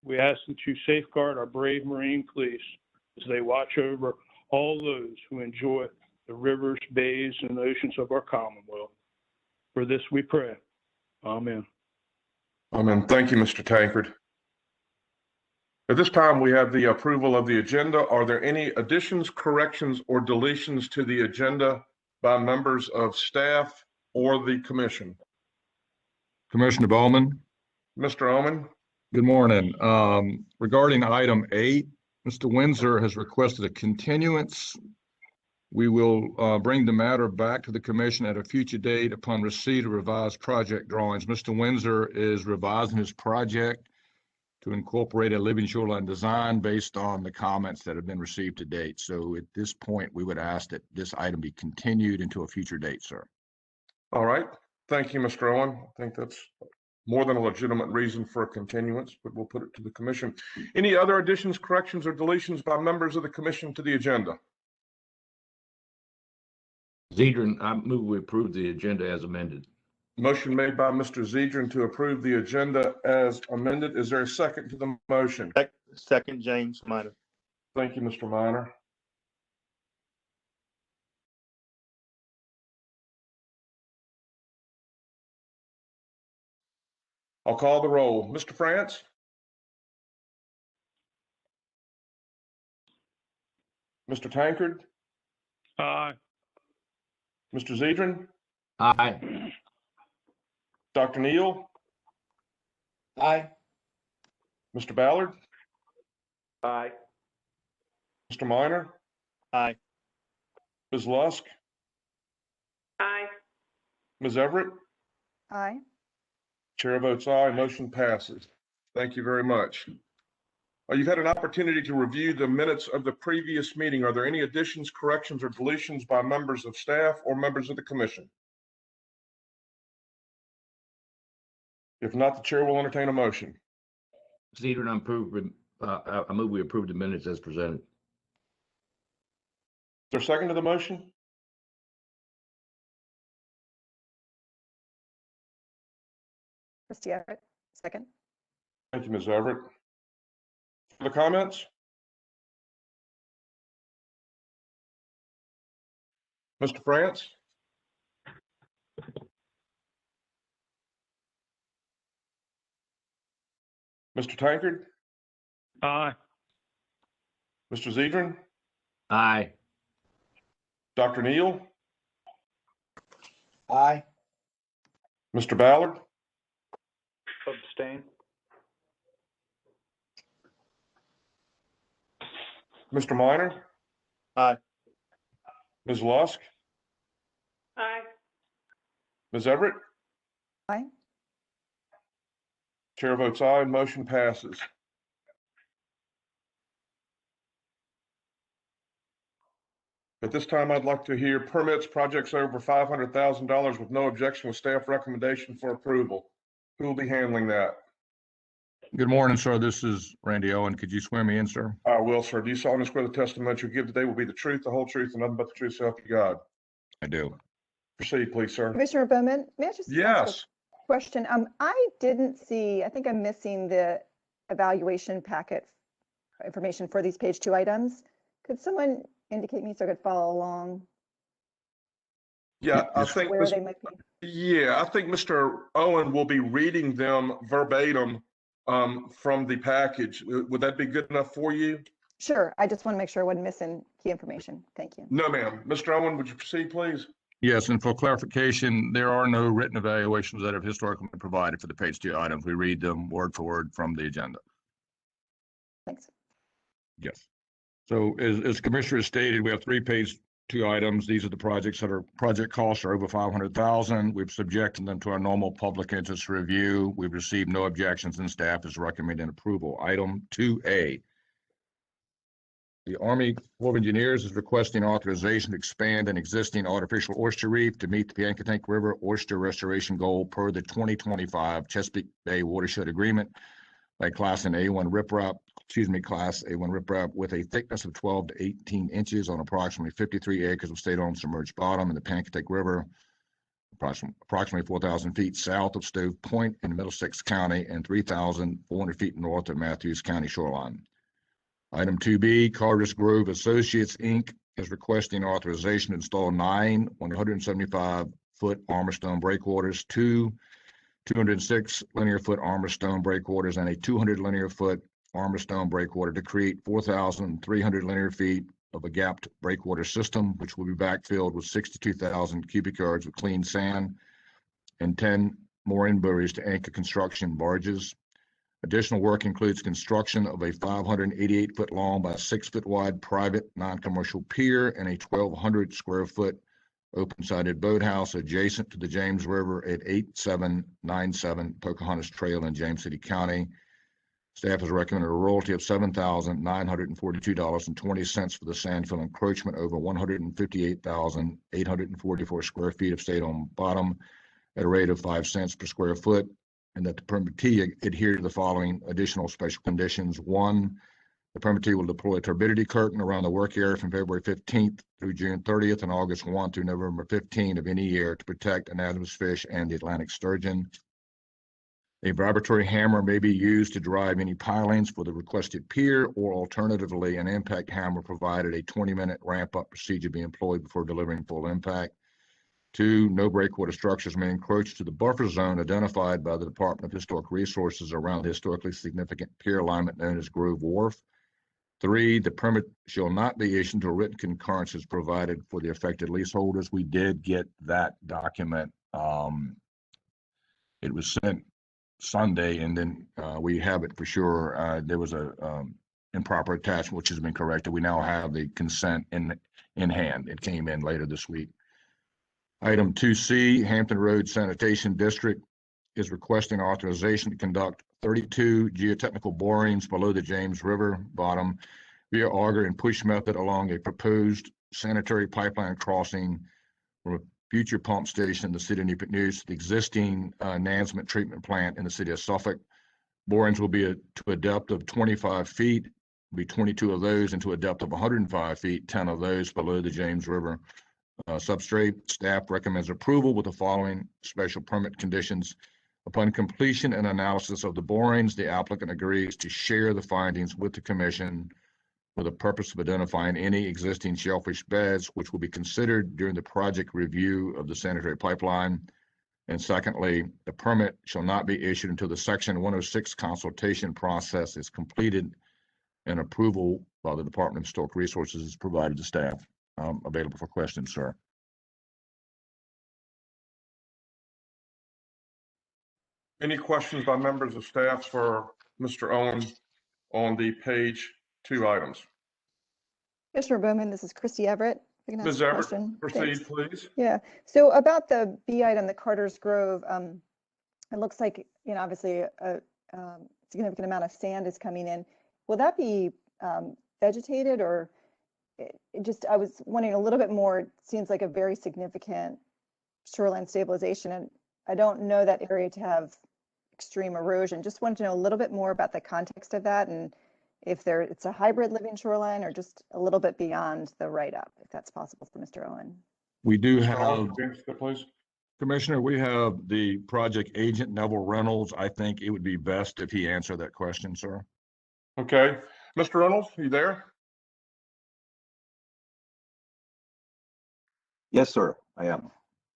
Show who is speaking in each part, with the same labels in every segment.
Speaker 1: We ask that you safeguard our brave Marine police as they watch over all those who enjoy the rivers, bays, and oceans of our Commonwealth. For this we pray. Amen.
Speaker 2: Amen. Thank you, Mr. Tankard. At this time, we have the approval of the agenda. Are there any additions, corrections, or deletions to the agenda by members of staff or the commission?
Speaker 3: Commissioner Bowman.
Speaker 2: Mr. Oman.
Speaker 3: Good morning. Regarding item 8, Mr. Windsor has requested a continuance. We will bring the matter back to the commission at a future date upon receipt of revised project drawings. Mr. Windsor is revising his project to incorporate a living shoreline design based on the comments that have been received to date. So at this point, we would ask that this item be continued into a future date, sir.
Speaker 2: All right. Thank you, Mr. Owen. I think that's more than a legitimate reason for a continuance, but we'll put it to the commission. Any other additions, corrections, or deletions by members of the commission to the agenda?
Speaker 4: Zedrin, I move we approve the agenda as amended.
Speaker 2: Motion made by Mr. Zedrin to approve the agenda as amended. Is there a second to the motion?
Speaker 5: Second, James Minor.
Speaker 2: Thank you, Mr. Minor. I'll call the roll. Mr. France? Mr. Tankard?
Speaker 1: Aye.
Speaker 2: Mr. Zedrin?
Speaker 4: Aye.
Speaker 2: Dr. Neal?
Speaker 5: Aye.
Speaker 2: Mr. Ballard?
Speaker 5: Aye.
Speaker 2: Mr. Minor?
Speaker 5: Aye.
Speaker 2: Ms. Lusk?
Speaker 6: Aye.
Speaker 2: Ms. Everett?
Speaker 6: Aye.
Speaker 2: Chair votes aye. Motion passes. Thank you very much. You've had an opportunity to review the minutes of the previous meeting. Are there any additions, corrections, or deletions by members of staff or members of the commission? If not, the chair will entertain a motion.
Speaker 4: Zedrin, I move we approve the minutes as presented.
Speaker 2: Is there a second to the motion?
Speaker 6: Trustee Everett, second.
Speaker 2: Thank you, Ms. Everett. For the comments? Mr. France? Mr. Tankard?
Speaker 1: Aye.
Speaker 2: Mr. Zedrin?
Speaker 4: Aye.
Speaker 2: Dr. Neal?
Speaker 5: Aye.
Speaker 2: Mr. Ballard?
Speaker 5: Abstain.
Speaker 2: Mr. Minor?
Speaker 5: Aye.
Speaker 2: Ms. Lusk?
Speaker 6: Aye.
Speaker 2: Ms. Everett?
Speaker 6: Aye.
Speaker 2: Chair votes aye. Motion passes. At this time, I'd like to hear permits, projects over $500,000 with no objection with staff recommendation for approval. Who will be handling that?
Speaker 3: Good morning, sir. This is Randy Owen. Could you swear me in, sir?
Speaker 2: I will, sir. Do you solemnly swear the testimony you give today will be the truth, the whole truth, and nothing but the truth, so help you God?
Speaker 3: I do.
Speaker 2: Proceed, please, sir.
Speaker 6: Commissioner Bowman, may I just ask
Speaker 2: Yes.
Speaker 6: a question? I didn't see, I think I'm missing the evaluation packet information for these page 2 items. Could someone indicate me so I could follow along
Speaker 2: Yeah, I think,
Speaker 6: where they might be?
Speaker 2: yeah, I think Mr. Owen will be reading them verbatim from the package. Would that be good enough for you?
Speaker 6: Sure. I just want to make sure I wasn't missing key information. Thank you.
Speaker 2: No, ma'am. Mr. Owen, would you proceed, please?
Speaker 3: Yes, and for clarification, there are no written evaluations that have historically been provided for the page 2 items. We read them word for word from the agenda.
Speaker 6: Thanks.
Speaker 3: Yes. So as Commissioner has stated, we have 3 page 2 items. These are the projects that are project costs are over $500,000. We've subjected them to our normal public interest review. We've received no objections and staff is recommending approval. Item 2A. The Army Corps of Engineers is requesting authorization to expand an existing artificial oyster reef to meet the Pankatank River oyster restoration goal per the 2025 Chesapeake Bay Watershed Agreement by class A1 riprap with a thickness of 12 to 18 inches on approximately 53 acres of state-owned submerged bottom in the Pankatank River approximately 4,000 feet south of Stove Point in Middlesex County and 3,400 feet north of Matthews County shoreline. Item 2B, Carter's Grove Associates, Inc. is requesting authorization to install 9 175-foot armor stone breakwaters, 2 206 linear foot armor stone breakwaters, and a 200 linear foot armor stone breakwater to create 4,300 linear feet of a gapped breakwater system, which will be backfilled with 62,000 cubic yards of clean sand and 10 mooring buoys to anchor construction barges. Additional work includes construction of a 588-foot long by 6-foot wide private non-commercial pier and a 1,200 square foot open-sided boathouse adjacent to the James River at 8797 Pocahontas Trail in James City County. Staff has recommended a royalty of $7,942.20 for the sand fill encroachment over 158,844 square feet of state-owned bottom at a rate of 5 cents per square foot, and that the permittee adhere to the following additional special conditions. 1, the permittee will deploy a turbidity curtain around the work area from February 15th through June 30th and August 1 through November 15 of any year to protect anadromous fish and the Atlantic sturgeon. A vibratory hammer may be used to drive any pilings for the requested pier, or alternatively, an impact hammer provided a 20-minute ramp-up procedure be employed before delivering full impact. 2, no breakwater structures may encroach to the buffer zone identified by the Department of Historic Resources around the historically significant pier alignment known as Grove Wharf. 3, the permit shall not be issued until written concurrence is provided for the affected leaseholders. We did get that document. It was sent Sunday, and then we have it for sure. There was a improper attachment which has been corrected. We now have the consent in hand. It came in later this week. Item 2C, Hampton Road Sanitation District is requesting authorization to conduct 32 geotechnical borings below the James River bottom via auger and push method along a proposed sanitary pipeline crossing from a future pump station in the city of Newport News to the existing Nansmet treatment plant in the city of Suffolk. Borings will be to a depth of 25 feet, be 22 of those, and to a depth of 105 feet, 10 of those below the James River substrate. Staff recommends approval with the following special permit conditions. Upon completion and analysis of the borings, the applicant agrees to share the findings with the commission for the purpose of identifying any existing shellfish beds, which will be considered during the project review of the sanitary pipeline. And secondly, the permit shall not be issued until the Section 106 consultation process is completed and approval by the Department of Historic Resources is provided to staff. Available for questions, sir.
Speaker 2: Any questions by members of staff for Mr. Owen on the page 2 items?
Speaker 6: Commissioner Bowman, this is Christy Everett. I can ask
Speaker 2: Ms.
Speaker 6: a
Speaker 2: Everett,
Speaker 6: question.
Speaker 2: proceed,
Speaker 6: Thanks.
Speaker 2: please.
Speaker 6: Yeah, so about the B item, the Carter's Grove, it looks like, obviously a significant amount of sand is coming in. Will that be vegetated, or I was wondering a little bit more. It seems like a very significant shoreline stabilization, and I don't know that area to have extreme erosion. Just wanted to know a little bit more about the context of that, and if it's a hybrid living shoreline or just a little bit beyond the write-up, if that's possible for Mr. Owen.
Speaker 3: We do
Speaker 2: Mr.
Speaker 3: have,
Speaker 2: Owen, answer that, please.
Speaker 3: Commissioner, we have the project agent, Neville Reynolds. I think it would be best if he answered that question, sir.
Speaker 2: Okay. Mr. Reynolds, are you there?
Speaker 7: Yes, sir, I am.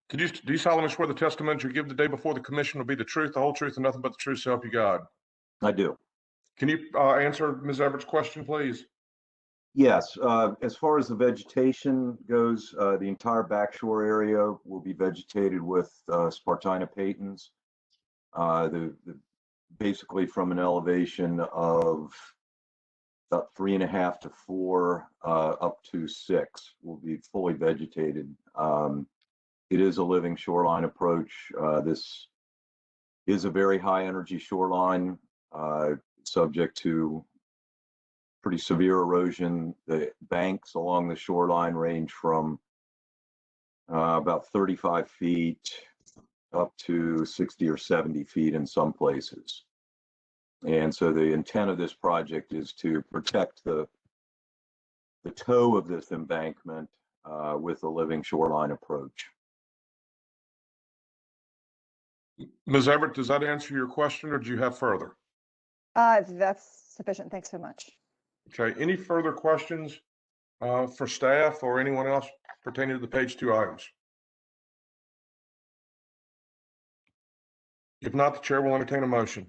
Speaker 2: Do you solemnly swear the testimony you give the day before the commission will be the truth, the whole truth, and nothing but the truth, so help you God?
Speaker 7: I do.
Speaker 2: Can you answer Ms. Everett's question, please?
Speaker 7: Yes, as far as the vegetation goes, the entire backshore area will be vegetated with Spartina patens. Basically from an elevation of about 3.5 to 4 up to 6 will be fully vegetated. It is a living shoreline approach. This is a very high energy shoreline, subject to pretty severe erosion. The banks along the shoreline range from about 35 feet up to 60 or 70 feet in some places. And so the intent of this project is to protect the toe of this embankment with a living shoreline approach.
Speaker 2: Ms. Everett, does that answer your question or do you have further?
Speaker 6: That's sufficient. Thanks so much.
Speaker 2: Okay, any further questions for staff or anyone else pertaining to the page 2 items? If not, the chair will entertain a motion.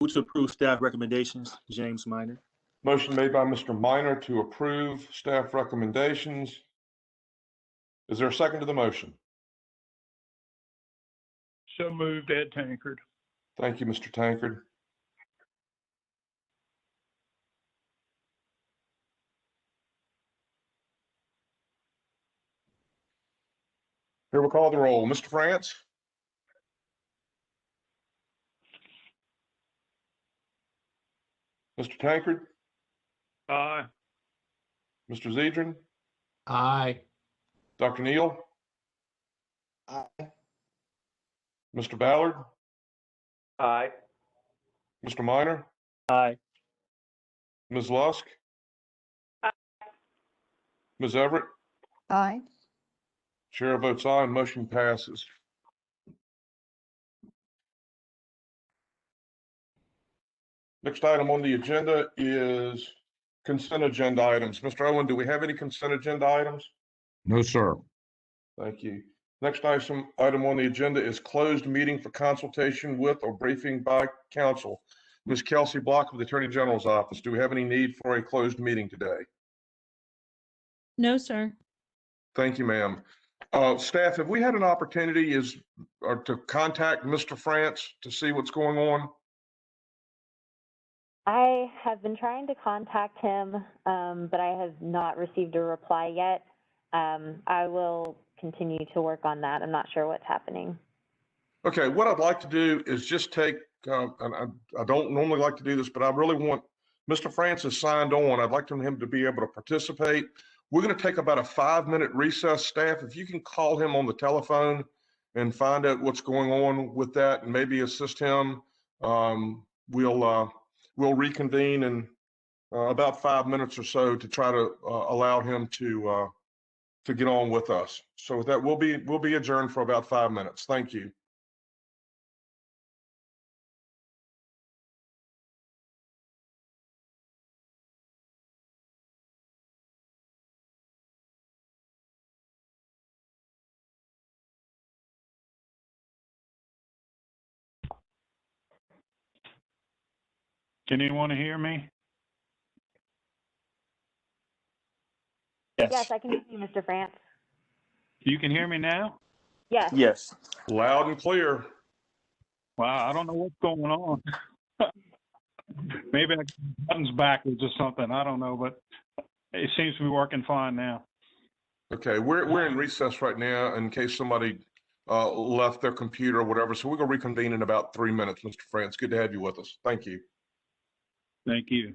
Speaker 8: Move to approve staff recommendations, James Minor.
Speaker 2: Motion made by Mr. Minor to approve staff recommendations. Is there a second to the motion?
Speaker 1: So moved, Ed Tankard.
Speaker 2: Thank you, Mr. Tankard. Here we'll call the roll. Mr. France? Mr. Tankard?
Speaker 1: Aye.
Speaker 2: Mr. Zedrin?
Speaker 4: Aye.
Speaker 2: Dr. Neal?
Speaker 5: Aye.
Speaker 2: Mr. Ballard?
Speaker 5: Aye.
Speaker 2: Mr. Minor?
Speaker 8: Aye.
Speaker 2: Ms. Lusk? Ms. Everett?
Speaker 6: Aye.
Speaker 2: Chair votes aye and motion passes. Next item on the agenda is consent agenda items. Mr. Owen, do we have any consent agenda items?
Speaker 3: No, sir.
Speaker 2: Thank you. Next item on the agenda is closed meeting for consultation with or briefing by counsel. Ms. Kelsey Block of the Attorney General's office, do we have any need for a closed meeting today?
Speaker 9: No, sir.
Speaker 2: Thank you, ma'am. Staff, have we had an opportunity to contact Mr. France to see what's going on?
Speaker 10: I have been trying to contact him, but I have not received a reply yet. I will continue to work on that. I'm not sure what's happening.
Speaker 2: Okay, what I'd like to do is just take, and I don't normally like to do this, but I really want, Mr. France is signed on. I'd like him to be able to participate. We're going to take about a 5-minute recess, staff. If you can call him on the telephone and find out what's going on with that and maybe assist him, we'll reconvene in about 5 minutes or so to try to allow him to get on with us. So with that, we'll be adjourned for about 5 minutes. Thank you.
Speaker 1: Can anyone hear me?
Speaker 10: Yes, I can hear you, Mr. France.
Speaker 1: You can hear me now?
Speaker 10: Yes.
Speaker 8: Yes.
Speaker 2: Loud and clear.
Speaker 1: Wow, I don't know what's going on. Maybe the button's backwards or something. I don't know, but it seems to be working fine now.
Speaker 2: Okay, we're in recess right now in case somebody left their computer or whatever. So we're going to reconvene in about 3 minutes, Mr. France. Good to have you with us. Thank you.
Speaker 1: Thank you.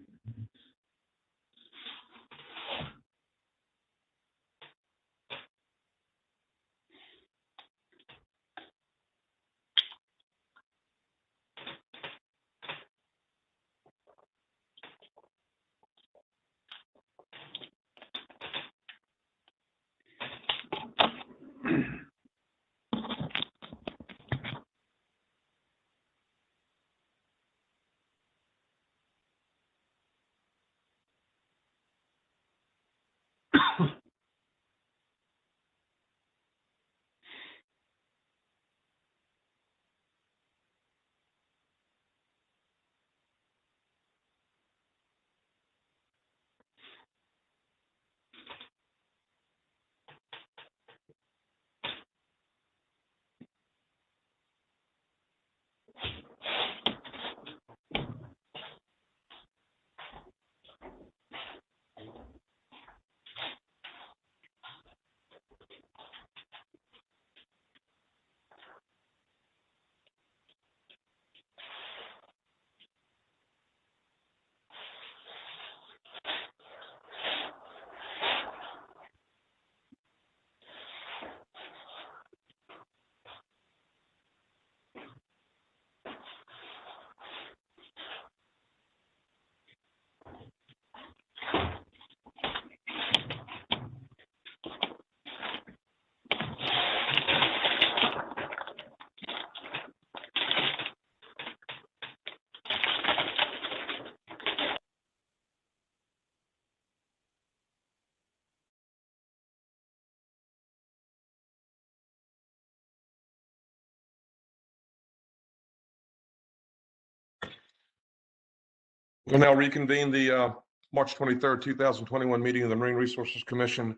Speaker 2: We'll now reconvene the March 23rd, 2021 meeting of the Marine Resources Commission.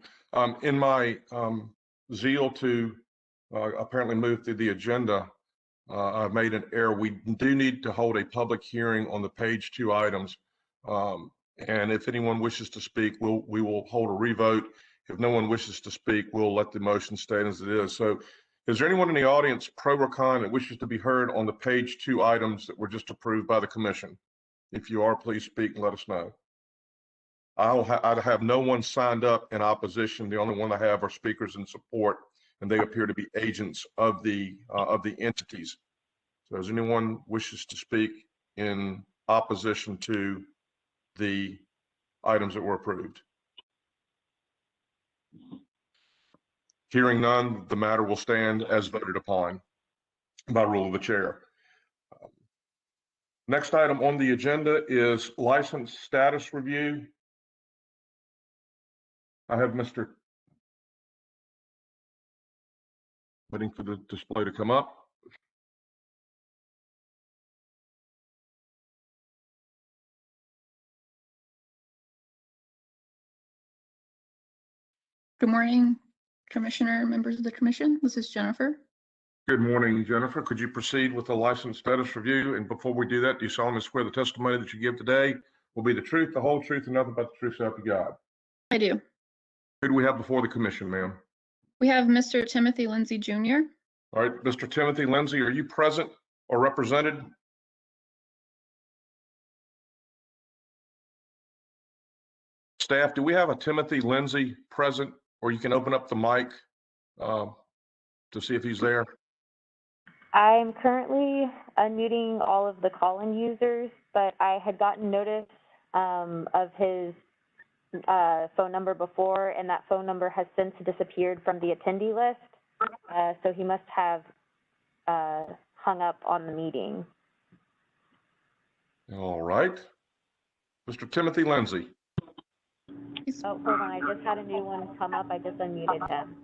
Speaker 2: In my zeal to apparently move through the agenda, I've made an error. We do need to hold a public hearing on the page 2 items. And if anyone wishes to speak, we will hold a revote. If no one wishes to speak, we'll let the motion stand as it is. So is there anyone in the audience, pro or con, that wishes to be heard on the page 2 items that were just approved by the commission? If you are, please speak and let us know. I have no one signed up in opposition. The only one I have are speakers in support, and they appear to be agents of the entities. So does anyone wishes to speak in opposition to the items that were approved? Hearing none, the matter will stand as voted upon by rule of the chair. Next item on the agenda is license status review. I have waiting for the display to come up.
Speaker 11: Good morning, Commissioner, members of the commission. This is Jennifer.
Speaker 2: Good morning, Jennifer. Could you proceed with the license status review? And before we do that, do you solemnly swear the testimony that you give today will be the truth, the whole truth, and nothing but the truth, so help you God?
Speaker 11: I do.
Speaker 2: Who do we have before the commission, ma'am?
Speaker 11: We have Mr. Timothy Lindsay Jr.
Speaker 2: All right, Mr. Timothy Lindsay, are you present or represented? Staff, do we have a Timothy Lindsay present, or you can open up the mic to see if he's there?
Speaker 10: I'm currently unmuting all of the call-in users, but I had gotten notice of his phone number before, and that phone number has since disappeared from the attendee list. So he must have hung up on the meeting.
Speaker 2: All right. Mr. Timothy Lindsay.
Speaker 10: Oh, hold on. I just had a new one come up. I just unmuted him.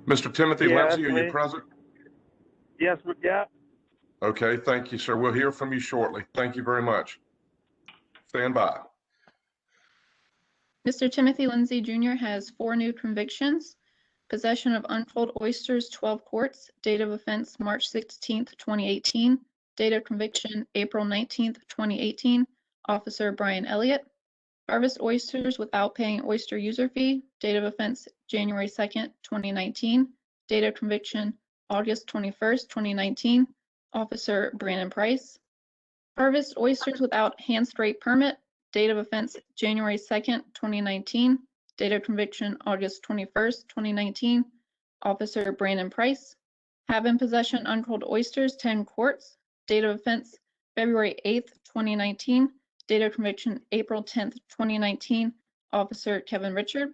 Speaker 2: Mr. Timothy Lindsay, are you present?
Speaker 5: Yes, yeah.
Speaker 2: Okay, thank you, sir. We'll hear from you shortly. Thank you very much. Stand by.
Speaker 11: Mr. Timothy Lindsay Jr. has 4 new convictions. Possession of untold oysters, 12 quarts. Date of offense, March 16th, 2018. Date of conviction, April 19th, 2018. Officer Brian Elliott. Harvest oysters without paying oyster user fee. Date of offense, January 2nd, 2019. Date of conviction, August 21st, 2019. Officer Brandon Price. Harvest oysters without hand scrape permit. Date of offense, January 2nd, 2019. Date of conviction, August 21st, 2019. Officer Brandon Price. Have in possession untold oysters, 10 quarts. Date of offense, February 8th, 2019. Date of conviction, April 10th, 2019. Officer Kevin Richard.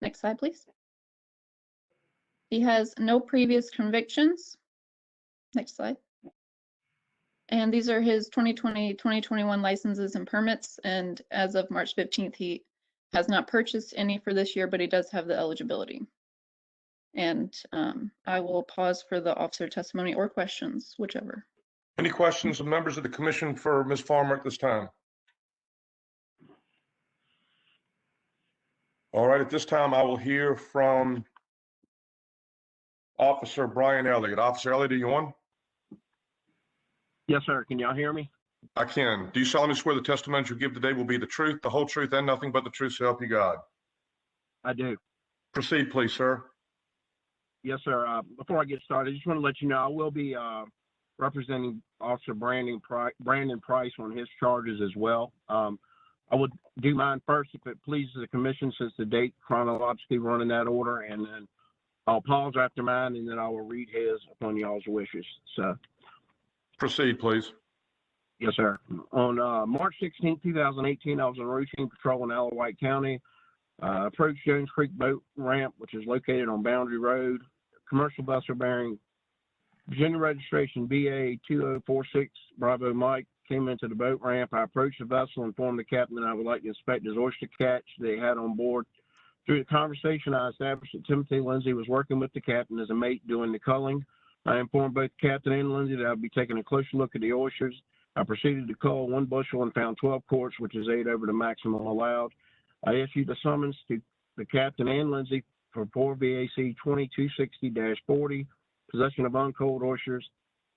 Speaker 11: Next slide, please. He has no previous convictions. Next slide. And these are his 2020, 2021 licenses and permits. And as of March 15th, he has not purchased any for this year, but he does have the eligibility. And I will pause for the officer testimony or questions, whichever.
Speaker 2: Any questions of members of the commission for Ms. Farmer at this time? All right, at this time, I will hear from Officer Brian Elliott. Officer Elliott, are you on?
Speaker 5: Yes, sir. Can y'all hear me?
Speaker 2: I can. Do you solemnly swear the testimony you give today will be the truth, the whole truth, and nothing but the truth, so help you God?
Speaker 5: I do.
Speaker 2: Proceed, please, sir.
Speaker 5: Yes, sir. Before I get started, I just want to let you know I will be representing Officer Brandon Price on his charges as well. I would do mine first if it pleases the commission, since the date chronologically running that order, and then I'll pause after mine, and then I will read his upon y'all's wishes. So,
Speaker 2: proceed, please.
Speaker 5: Yes, sir. On March 16, 2018, I was on routine patrol in Alawite County. Approached Jones Creek boat ramp, which is located on Boundary Road. Commercial vessel bearing Virginia registration BA 2046 Bravo Mike came into the boat ramp. I approached the vessel and informed the captain that I would like to inspect his oyster catch they had on board. Through the conversation, I established that Timothy Lindsay was working with the captain as a mate doing the culling. I informed both the captain and Lindsay that I would be taking a closer look at the oysters. I proceeded to cull 1 bushel and found 12 quarts, which is 8 over the maximum allowed. I issued a summons to the captain and Lindsay for 4 VAC 2260-40, possession of unculled oysters,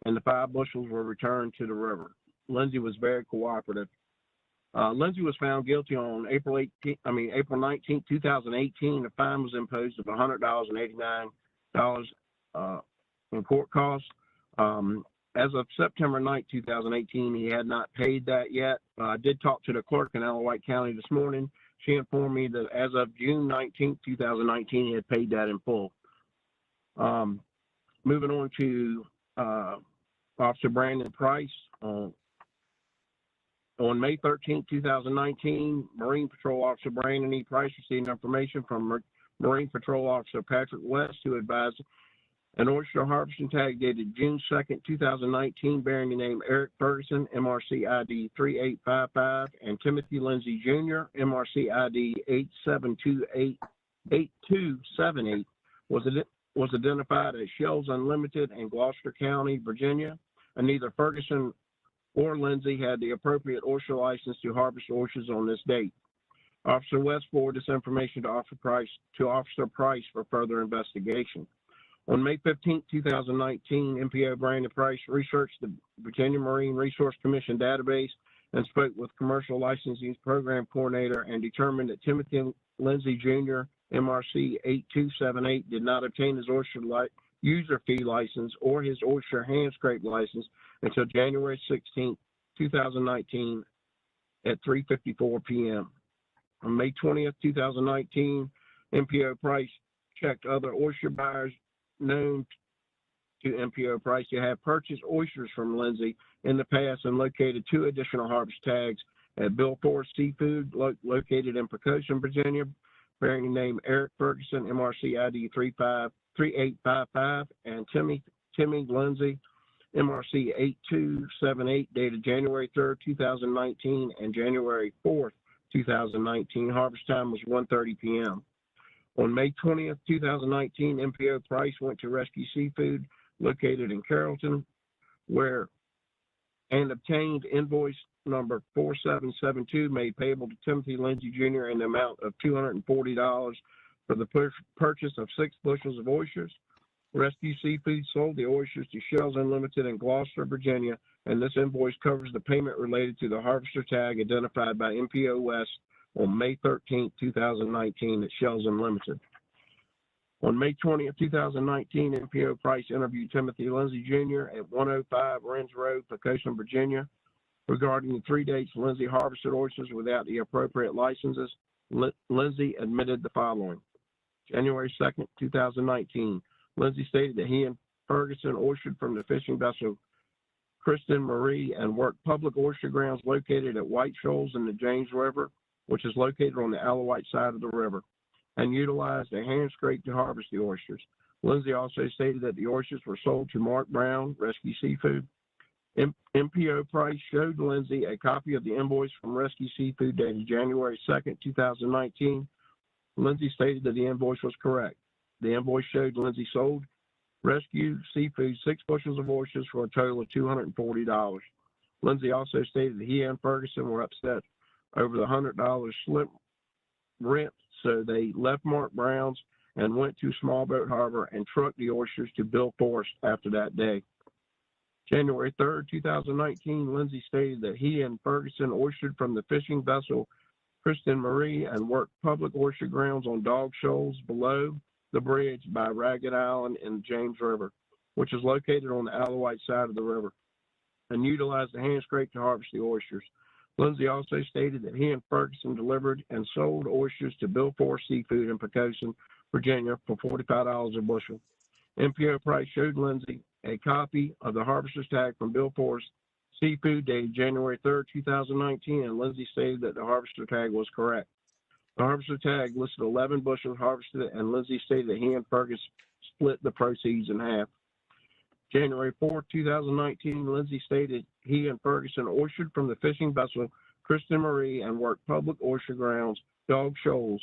Speaker 5: and the 5 bushels were returned to the river. Lindsay was very cooperative. Lindsay was found guilty on April 19, 2018. A fine was imposed of $100 and $89 in court costs. As of September 9, 2018, he had not paid that yet. I did talk to the clerk in Alawite County this morning. She informed me that as of June 19, 2019, he had paid that in full. Moving on to Officer Brandon Price. On May 13, 2019, Marine Patrol Officer Brandon E. Price received information from Marine Patrol Officer Patrick West, who advised an oyster harvesting tag dated June 2nd, 2019, bearing the name Eric Ferguson, MRC ID 3855, and Timothy Lindsay Jr., MRC ID 87288278, was identified as Shells Unlimited in Gloucester County, Virginia, and neither Ferguson or Lindsay had the appropriate oyster license to harvest oysters on this date. Officer West forwarded this information to Officer Price for further investigation. On May 15, 2019, MPO Brandon Price researched the Virginia Marine Resource Commission database and spoke with Commercial Licensing Program Coordinator and determined that Timothy Lindsay Jr., MRC 8278, did not obtain his oyster user fee license or his oyster hand scrape license until January 16, 2019 at 3:54 p.m. On May 20th, 2019, MPO Price checked other oyster buyers known to MPO Price to have purchased oysters from Lindsay in the past and located 2 additional harvest tags at Bill Forrest Seafood, located in Pecoshin, Virginia, bearing the name Eric Ferguson, MRC ID 3855, and Timmy Lindsay, MRC 8278, dated January 3rd, 2019, and January 4th, 2019. Harvest time was 1:30 p.m. On May 20th, 2019, MPO Price went to Rescue Seafood, located in Carrollton, and obtained invoice number 4772 made payable to Timothy Lindsay Jr. in the amount of $240 for the purchase of 6 bushels of oysters. Rescue Seafood sold the oysters to Shells Unlimited in Gloucester, Virginia, and this invoice covers the payment related to the harvester tag identified by MPO West on May 13, 2019 at Shells Unlimited. On May 20th, 2019, MPO Price interviewed Timothy Lindsay Jr. at 105 Renz Road, Pecoshin, Virginia, regarding the 3 dates Lindsay harvested oysters without the appropriate licenses. Lindsay admitted the following. January 2nd, 2019, Lindsay stated that he and Ferguson oystered from the fishing vessel Kristen Marie and worked public oyster grounds located at White Shoals in the James River, which is located on the Alawite side of the river, and utilized a hand scrape to harvest the oysters. Lindsay also stated that the oysters were sold to Mark Brown, Rescue Seafood. MPO Price showed Lindsay a copy of the invoice from Rescue Seafood dated January 2nd, 2019. Lindsay stated that the invoice was correct. The invoice showed Lindsay sold Rescue Seafood 6 bushels of oysters for a total of $240. Lindsay also stated that he and Ferguson were upset over the $100 slip rent, so they left Mark Brown's and went to Small Boat Harbor and trucked the oysters to Bill Forrest after that day. January 3rd, 2019, Lindsay stated that he and Ferguson oystered from the fishing vessel Kristen Marie and worked public oyster grounds on Dog Shoals below the bridge by Ragged Island in the James River, which is located on the Alawite side of the river, and utilized a hand scrape to harvest the oysters. Lindsay also stated that he and Ferguson delivered and sold oysters to Bill Forrest Seafood in Pecoshin, Virginia for $45 a bushel. MPO Price showed Lindsay a copy of the harvester's tag from Bill Forrest Seafood dated January 3rd, 2019, and Lindsay stated that the harvester tag was correct. The harvester tag listed 11 bushels harvested, and Lindsay stated that he and Ferguson split the proceeds in half. January 4th, 2019, Lindsay stated he and Ferguson oystered from the fishing vessel Kristen Marie and worked public oyster grounds, Dog Shoals,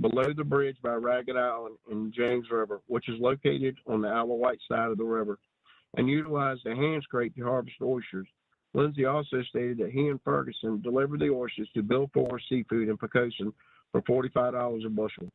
Speaker 5: below the bridge by Ragged Island in James River, which is located on the Alawite side of the river, and utilized a hand scrape to harvest oysters. Lindsay also stated that he and Ferguson delivered the oysters to Bill Forrest Seafood in Poquoson for $45 a bushel.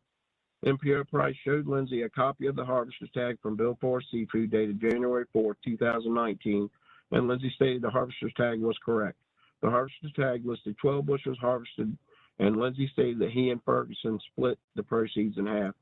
Speaker 5: MPO Price showed Lindsay a copy of the harvester's tag from Bill Forrest Seafood dated January 4, 2019, and Lindsay stated the harvester's tag was correct. The harvester's tag listed 12 bushels harvested, and Lindsay stated that he and Ferguson split the proceeds in half.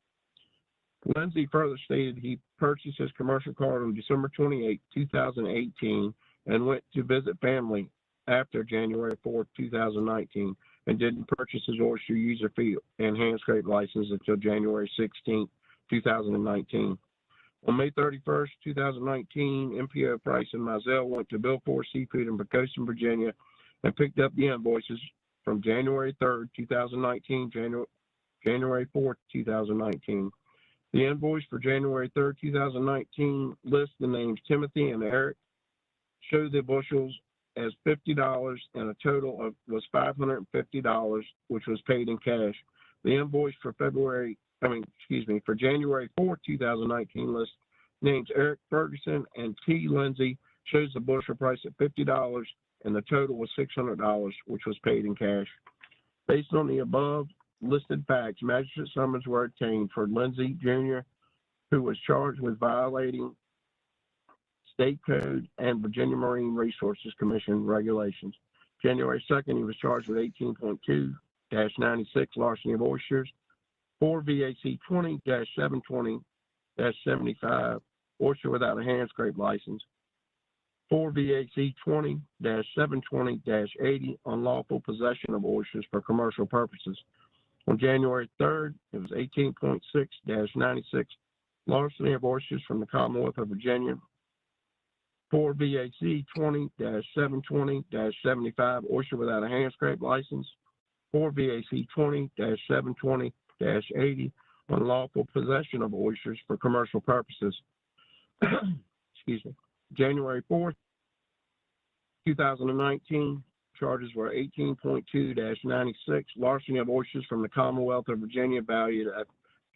Speaker 5: Lindsay further stated he purchased his commercial card on December 28, 2018, and went to visit family after January 4, 2019, and didn't purchase his oyster user fee and hand scrape license until January 16, 2019. On May 31st, 2019, MPO Price and Mizell went to Bill Forrest Seafood in Poquoson, Virginia, and picked up the invoices from January 3rd, 2019, January 4th, 2019. The invoice for January 3rd, 2019 lists the names Timothy and Eric, show the bushels as $50, and a total of was $550, which was paid in cash. The invoice for January 4th, 2019 lists names Eric Ferguson and T. Lindsay, shows the bushel price at $50, and the total was $600, which was paid in cash. Based on the above listed facts, magistrate summons were obtained for Lindsay Jr., who was charged with violating state code and Virginia Marine Resources Commission regulations. January 2nd, he was charged with 18.2-96 larceny of oysters, 4 VAC 20-720-75 oyster without a hand scrape license, 4 VAC 20-720-80 unlawful possession of oysters for commercial purposes. On January 3rd, it was 18.6-96 larceny of oysters from the Commonwealth of Virginia, 4 VAC 20-720-75 oyster without a hand scrape license, 4 VAC 20-720-80 unlawful possession of oysters for commercial purposes. Excuse me. January 4th, 2019, charges were 18.2-96 larceny of oysters from the Commonwealth of Virginia valued at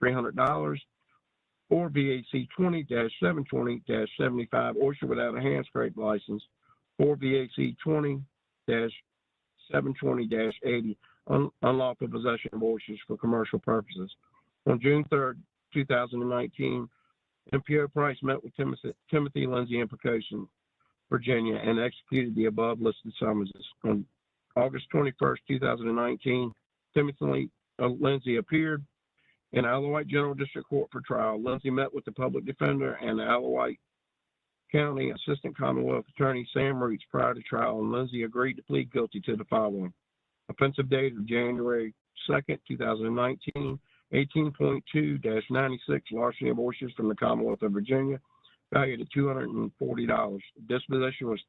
Speaker 5: $300. 4 VAC 20-720-75 oyster without a hand scrape license, 4 VAC 20-720-80 unlawful possession of oysters for commercial purposes. On June 3rd, 2019, MPO Price met with Timothy Lindsay in Poquoson, Virginia, and executed the above listed summonses. On August 21st, 2019, Timothy Lindsay appeared in Alawite General District Court for trial. Lindsay met with the public defender and the Alawite County Assistant Commonwealth Attorney Sam Roots prior to trial, and Lindsay agreed to plead guilty to the following: offensive date of January 2nd, 2019, 18.2-96 larceny of oysters from the Commonwealth of Virginia, valued at $240. Disposition was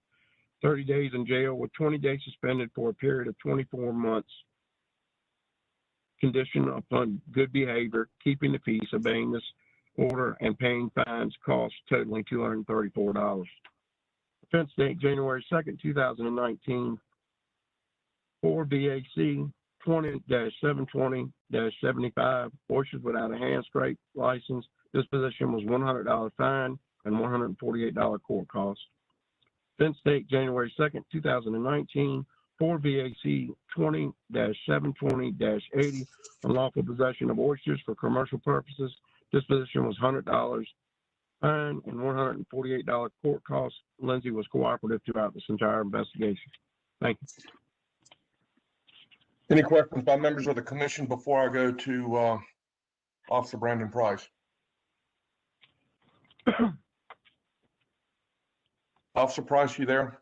Speaker 5: 30 days in jail with 20 days suspended for a period of 24 months. Condition upon good behavior, keeping the peace, obeying this order, and paying fines, costs totaling $234. Offense date January 2nd, 2019, 4 VAC 20-720-75 oysters without a hand scrape license. Disposition was $100 fine and $148 court cost. Offense date January 2nd, 2019, 4 VAC 20-720-80 unlawful possession of oysters for commercial purposes. Disposition was $100 fine and $148 court costs. Lindsay was cooperative throughout this entire investigation. Thank you.
Speaker 2: Any questions by members of the commission before I go to Officer Brandon Price? Officer Price, you there?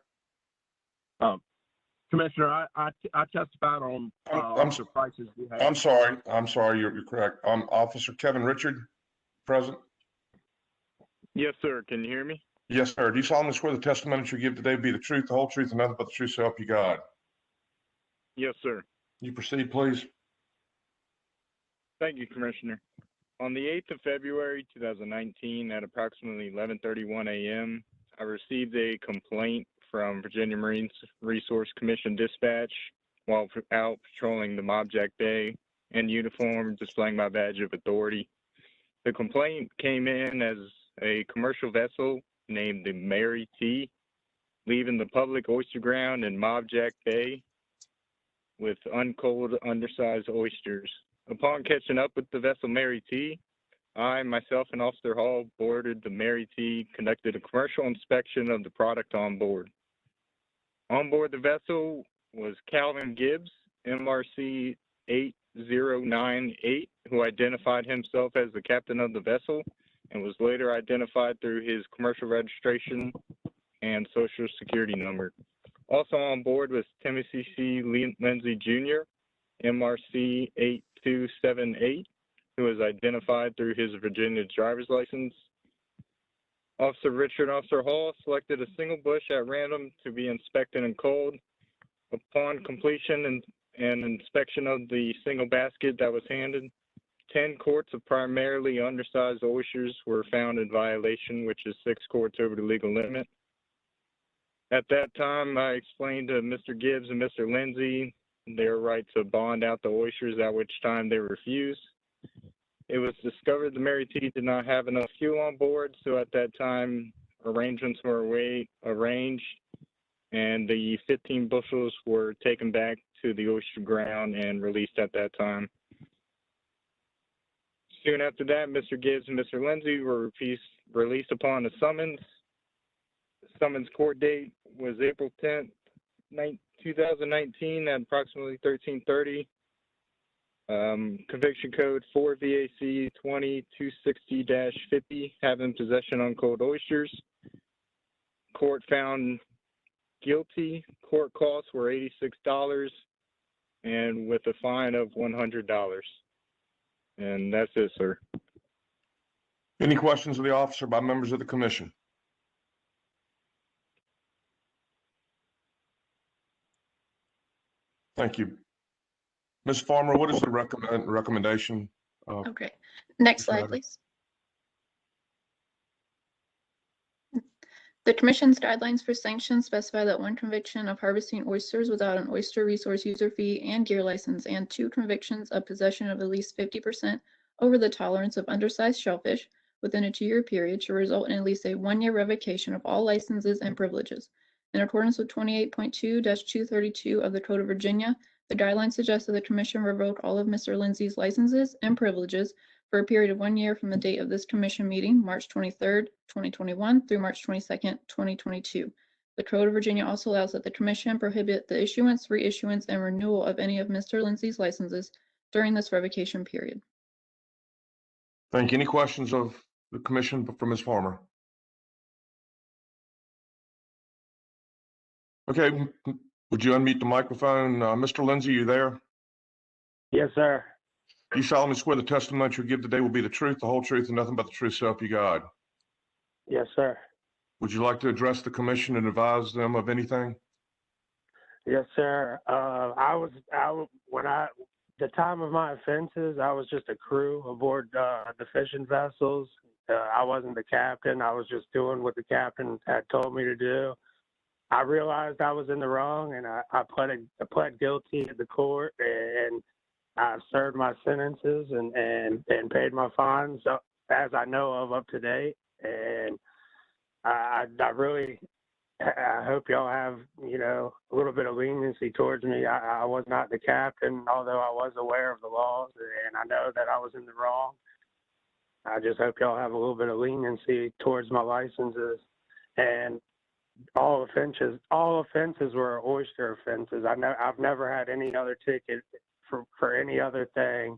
Speaker 5: Commissioner, I testified on Officer Price's behalf.
Speaker 2: I'm sorry, you're correct. Officer Kevin Richard, present?
Speaker 12: Yes, sir. Can you hear me?
Speaker 2: Yes, sir. Do you solemnly swear the testimony that you give today be the truth, the whole truth, and nothing but the truth, so help you God?
Speaker 12: Yes, sir.
Speaker 2: You proceed, please.
Speaker 12: Thank you, Commissioner. On the 8th of February, 2019, at approximately 11:31 a.m., I received a complaint from Virginia Marine Resource Commission dispatch while out patrolling the Mobjack Bay in uniform, displaying my badge of authority. The complaint came in as a commercial vessel named the Mary T. leaving the public oyster ground in Mobjack Bay with uncooled, undersized oysters. Upon catching up with the vessel Mary T, I, myself, and Officer Hall boarded the Mary T, conducted a commercial inspection of the product on board. On board the vessel was Calvin Gibbs, MRC 8098, who identified himself as the captain of the vessel and was later identified through his commercial registration and social security number. Also on board was Timothy C. Lindsay Jr., MRC 8278, who was identified through his Virginia driver's license. Officer Richard and Officer Hall selected a single bush at random to be inspected and culled. Upon completion and inspection of the single basket that was handed, 10 quarts of primarily undersized oysters were found in violation, which is 6 quarts over the legal limit. At that time, I explained to Mr. Gibbs and Mr. Lindsay their right to bond out the oysters, at which time they refused. It was discovered the Mary T did not have enough fuel on board, so at that time, arrangements were arranged, and the 15 bushels were taken back to the oyster ground and released at that time. Soon after that, Mr. Gibbs and Mr. Lindsay were released upon a summons. The summons court date was April 10th, 2019 at approximately 13:30. Conviction code 4 VAC 2260-50, having possession uncooled oysters. Court found guilty. Court costs were $86 and with a fine of $100. And that's it, sir.
Speaker 2: Any questions of the officer by members of the commission? Thank you. Ms. Farmer, what is the recommendation?
Speaker 11: Okay, next slide,
Speaker 2: matter?
Speaker 11: please. The Commission's guidelines for sanctions specify that 1 conviction of harvesting oysters without an oyster resource user fee and gear license, and 2 convictions of possession of at least 50% over the tolerance of undersized shellfish within a 2-year period should result in at least a 1-year revocation of all licenses and privileges. In accordance with 28.2-232 of the Code of Virginia, the guidelines suggest that the Commission revoke all of Mr. Lindsay's licenses and privileges for a period of 1 year from the date of this Commission meeting, March 23rd, 2021 through March 22nd, 2022. The Code of Virginia also allows that the Commission prohibit the issuance, reissuance, and renewal of any of Mr. Lindsay's licenses during this revocation period.
Speaker 2: Thank you. Any questions of the commission from Ms. Farmer? Okay, would you unmute the microphone? Mr. Lindsay, you there?
Speaker 5: Yes, sir.
Speaker 2: You solemnly swear the testimony you give today will be the truth, the whole truth, and nothing but the truth, so help you God.
Speaker 5: Yes, sir.
Speaker 2: Would you like to address the commission and advise them of anything?
Speaker 5: Yes, sir. The time of my offenses, I was just a crew aboard the fishing vessels. I wasn't the captain. I was just doing what the captain had told me to do. I realized I was in the wrong, and I pled guilty at the court, and I served my sentences and paid my fines as I know of up to date. And I hope y'all have, a little bit of leniency towards me. I was not the captain, although I was aware of the laws, and I know that I was in the wrong. I just hope y'all have a little bit of leniency towards my licenses. And all offenses were oyster offenses. I've never had any other ticket for any other thing,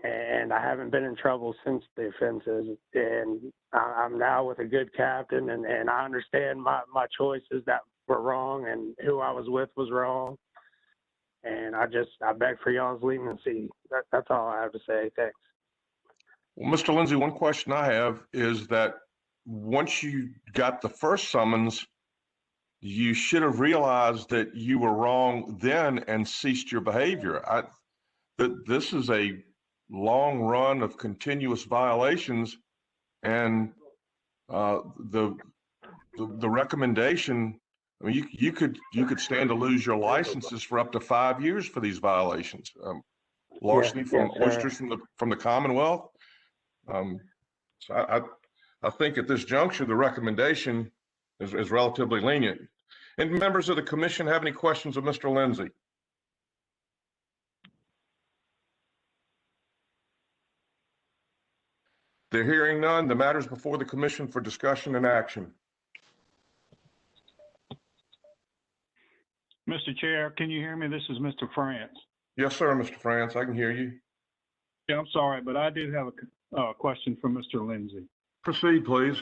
Speaker 5: and I haven't been in trouble since the offenses. And I'm now with a good captain, and I understand my choices that were wrong and who I was with was wrong. And I beg for y'all's leniency. That's all I have to say. Thanks.
Speaker 2: Well, Mr. Lindsay, one question I have is that once you got the first summons, you should have realized that you were wrong then and ceased your behavior. This is a long run of continuous violations, and the recommendation. I mean, you could stand to lose your licenses for up to 5 years for these violations. Larceny from oysters from the Commonwealth. So I think at this juncture, the recommendation is relatively lenient. And members of the commission have any questions of Mr. Lindsay? They're hearing none. The matter is before the commission for discussion and action.
Speaker 13: Mr. Chair, can you hear me? This is Mr. France.
Speaker 2: Yes, sir, Mr. France, I can hear you.
Speaker 13: Yeah, I'm sorry, but I did have a question for Mr. Lindsay.
Speaker 2: Proceed, please.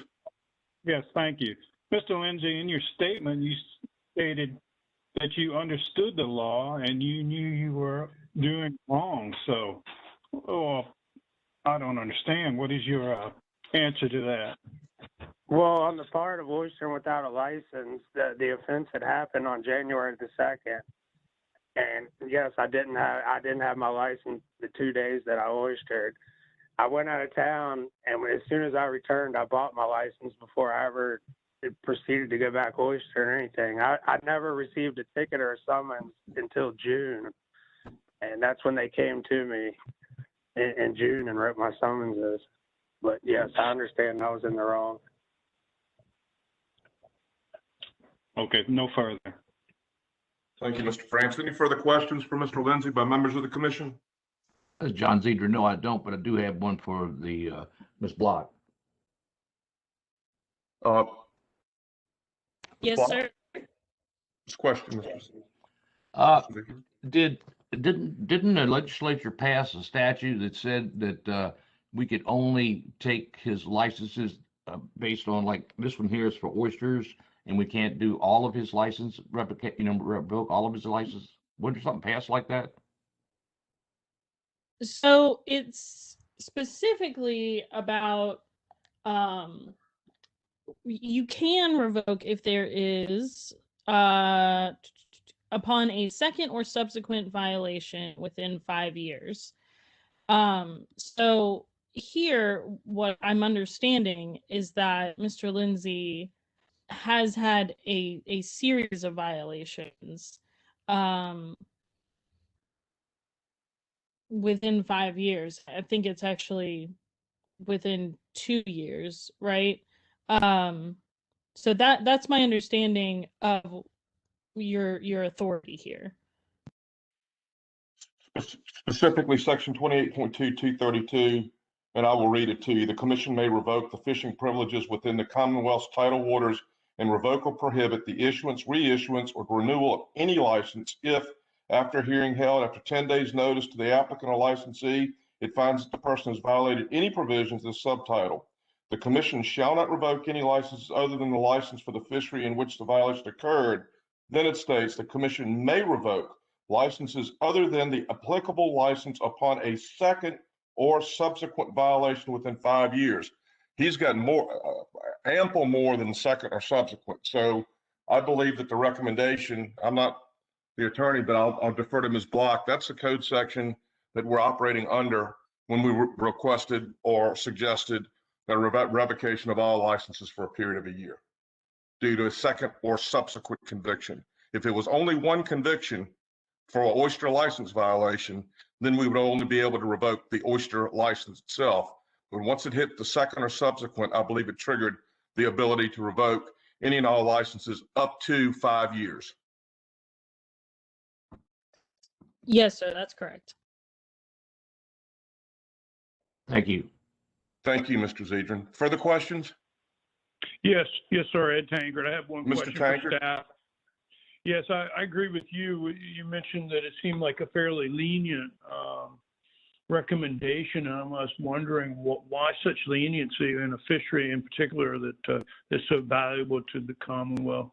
Speaker 13: Yes, thank you. Mr. Lindsay, in your statement, you stated that you understood the law and you knew you were doing wrong. So, I don't understand. What is your answer to that?
Speaker 14: Well, on the part of oystering without a license, the offense had happened on January the 2nd. And yes, I didn't have my license the 2 days that I oystered. I went out of town, and as soon as I returned, I bought my license before I ever proceeded to go back oyster or anything. I never received a ticket or a summons until June, and that's when they came to me in June and wrote my summonses. But yes, I understand I was in the wrong.
Speaker 13: Okay, no further.
Speaker 2: Thank you, Mr. France. Any further questions for Mr. Lindsay by members of the commission?
Speaker 4: John Zedner, no, I don't, but I do have one for the Ms. Block.
Speaker 9: Yes,
Speaker 2: Block?
Speaker 9: sir.
Speaker 2: This question, Mr.
Speaker 4: Didn't the legislature pass a statute that said that we could only take his licenses based on, like, this one here is for oysters, and we can't do all of his license, revoke all of his license? Wasn't there something passed like that?
Speaker 9: So it's specifically about you can revoke if there is upon a second or subsequent violation within 5 years. So here, what I'm understanding is that Mr. Lindsay has had a series of violations within 5 years. I think it's actually within 2 years, right? So that's my understanding of your authority here.
Speaker 2: Specifically, section 28.2232, and I will read it to you. The commission may revoke the fishing privileges within the Commonwealth's tidal waters and revoke or prohibit the issuance, reissuance, or renewal of any license if, after hearing held, after 10 days notice to the applicant or licensee, it finds that the person has violated any provisions of the subtitle. The commission shall not revoke any licenses other than the license for the fishery in which the violation occurred. Then it states the commission may revoke licenses other than the applicable license upon a second or subsequent violation within 5 years. He's got more, ample more than second or subsequent. So I believe that the recommendation, I'm not the attorney, but I'll defer to Ms. Block. That's the code section that we're operating under when we requested or suggested a revocation of all licenses for a period of a year due to a second or subsequent conviction. If it was only one conviction for an oyster license violation, then we would only be able to revoke the oyster license itself. But once it hit the second or subsequent, I believe it triggered the ability to revoke any and all licenses up to 5 years.
Speaker 9: Yes, sir, that's correct.
Speaker 4: Thank you.
Speaker 2: Thank you, Mr. Zedrin. Further questions?
Speaker 1: Yes, sir, Ed Tankard. I have one
Speaker 2: Mr.
Speaker 1: question
Speaker 2: Tankard?
Speaker 1: for staff. Yes, I agree with you. You mentioned that it seemed like a fairly lenient recommendation, and I was wondering why such leniency in a fishery in particular that is so valuable to the Commonwealth.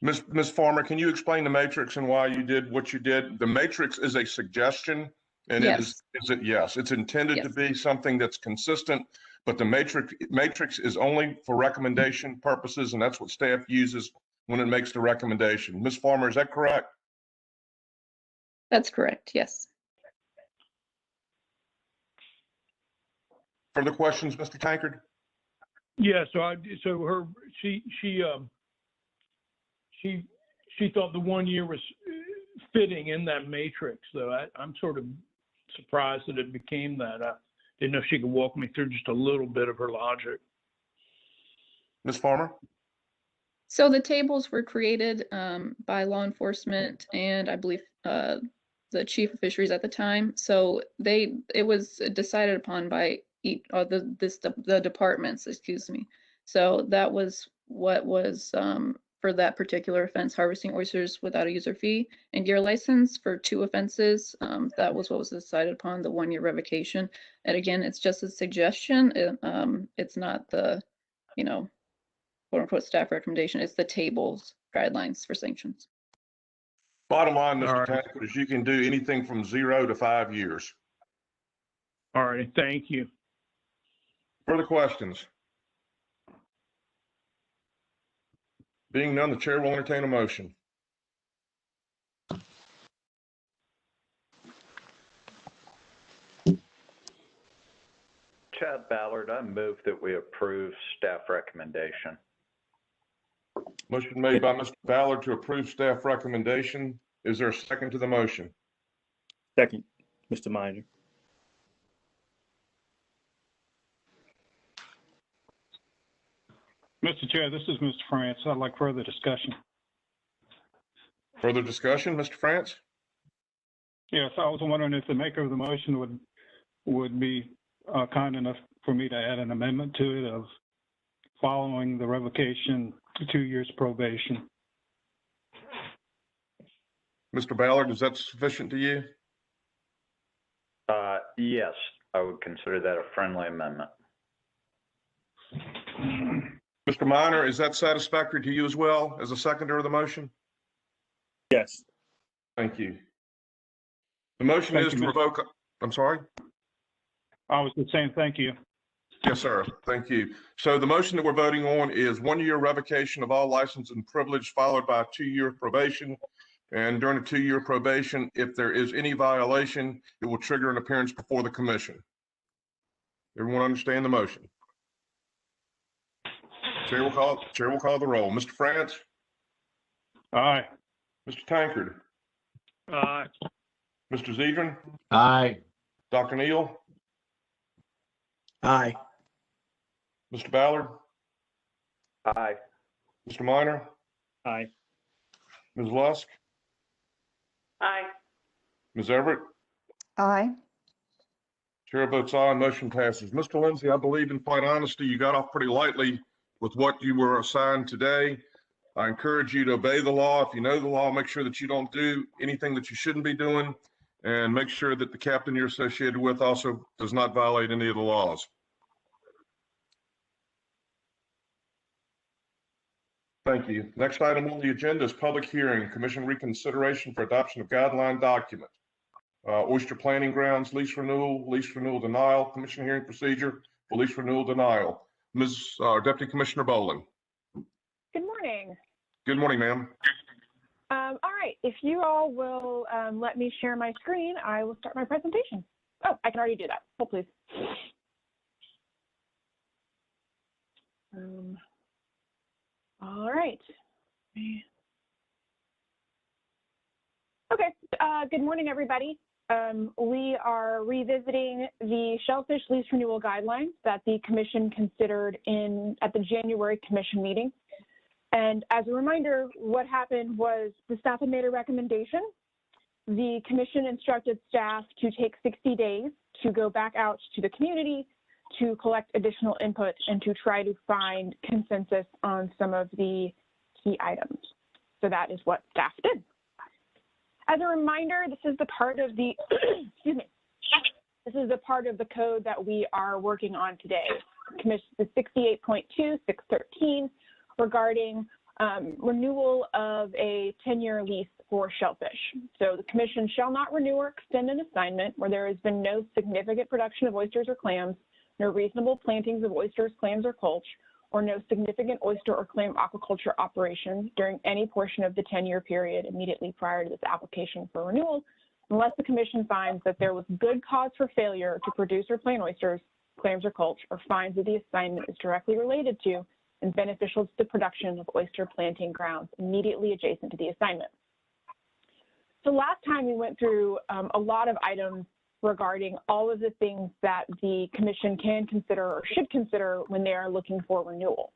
Speaker 2: Ms. Farmer, can you explain the matrix and why you did what you did? The matrix is a suggestion, and
Speaker 15: Yes.
Speaker 2: Yes, it's intended to be something that's consistent, but the matrix is only for recommendation purposes, and that's what staff uses when it makes the recommendation. Ms. Farmer, is that correct?
Speaker 15: That's correct, yes.
Speaker 2: Further questions, Mr. Tankard?
Speaker 1: Yeah, she thought the 1 year was fitting in that matrix, though. I'm sort of surprised that it became that. I didn't know if she could walk me through just a little bit of her logic.
Speaker 2: Ms. Farmer?
Speaker 11: So the tables were created by law enforcement and I believe the chief of fisheries at the time. So it was decided upon by the departments, excuse me. So that was what was for that particular offense, harvesting oysters without a user fee and gear license for 2 offenses. That was what was decided upon, the 1-year revocation. And again, it's just a suggestion. It's not the, quote unquote staff recommendation. It's the tables guidelines for sanctions.
Speaker 2: Bottom line, Mr.
Speaker 1: All right.
Speaker 2: Tackett, is you can do anything from 0 to 5 years.
Speaker 1: All right, thank you.
Speaker 2: Further questions? Being none, the chair will entertain a motion.
Speaker 16: Chad Ballard, I move that we approve staff recommendation.
Speaker 2: Motion made by Mr. Ballard to approve staff recommendation. Is there a second to the motion?
Speaker 8: Second, Mr. Minor.
Speaker 13: Mr. Chair, this is Mr. France. I'd like further discussion.
Speaker 2: Further discussion, Mr. France?
Speaker 13: Yes, I was wondering if the maker of the motion would be kind enough for me to add an amendment to it of following the revocation, 2 years probation.
Speaker 2: Mr. Ballard, is that sufficient to you?
Speaker 16: Yes, I would consider that a friendly amendment.
Speaker 2: Mr. Minor, is that satisfactory to you as well as a seconder of the motion?
Speaker 8: Yes.
Speaker 2: Thank you. The motion is to revoke. I'm sorry?
Speaker 13: I was just saying thank you.
Speaker 2: Yes, sir. Thank you. So the motion that we're voting on is 1-year revocation of all license and privilege followed by 2-year probation. And during a 2-year probation, if there is any violation, it will trigger an appearance before the commission. Everyone understand the motion? Chair will call the roll. Mr. France?
Speaker 13: Aye.
Speaker 2: Mr. Tankard?
Speaker 1: Aye.
Speaker 2: Mr. Zedrin?
Speaker 4: Aye.
Speaker 2: Dr. Neal?
Speaker 8: Aye.
Speaker 2: Mr. Ballard?
Speaker 16: Aye.
Speaker 2: Mr. Minor?
Speaker 8: Aye.
Speaker 2: Ms. Lusk?
Speaker 10: Aye.
Speaker 2: Ms. Everett?
Speaker 6: Aye.
Speaker 2: Chair votes aye, motion passes. Mr. Lindsay, I believe in quite honesty, you got off pretty lightly with what you were assigned today. I encourage you to obey the law. If you know the law, make sure that you don't do anything that you shouldn't be doing, and make sure that the captain you're associated with also does not violate any of the laws. Thank you. Next item on the agenda is public hearing, commission reconsideration for adoption of guideline document. Oyster planting grounds, lease renewal denial, commission hearing procedure for lease renewal denial. Ms. Deputy Commissioner Bolin.
Speaker 17: Good morning.
Speaker 2: Good morning, ma'am.
Speaker 17: All right, if you all will let me share my screen, I will start my presentation. Oh, I can already do that. Hold please. All right. Okay, good morning, everybody. We are revisiting the shellfish lease renewal guidelines that the commission considered at the January commission meeting. And as a reminder, what happened was the staff had made a recommendation. The commission instructed staff to take 60 days to go back out to the community to collect additional input and to try to find consensus on some of the key items. So that is what staff did. As a reminder, this is the part of the, excuse me, this is the part of the code that we are working on today. Commission 68.2, 613, regarding renewal of a 10-year lease for shellfish. So the commission shall not renew or extend an assignment where there has been no significant production of oysters or clams, no reasonable plantings of oysters, clams, or culch, or no significant oyster or clam aquaculture operations during any portion of the 10-year period immediately prior to this application for renewal, unless the commission finds that there was good cause for failure to produce or plant oysters, clams, or culch, or finds that the assignment is directly related to and beneficial to the production of oyster planting grounds immediately adjacent to the assignment. So last time we went through a lot of items regarding all of the things that the commission can consider or should consider when they are looking for renewal.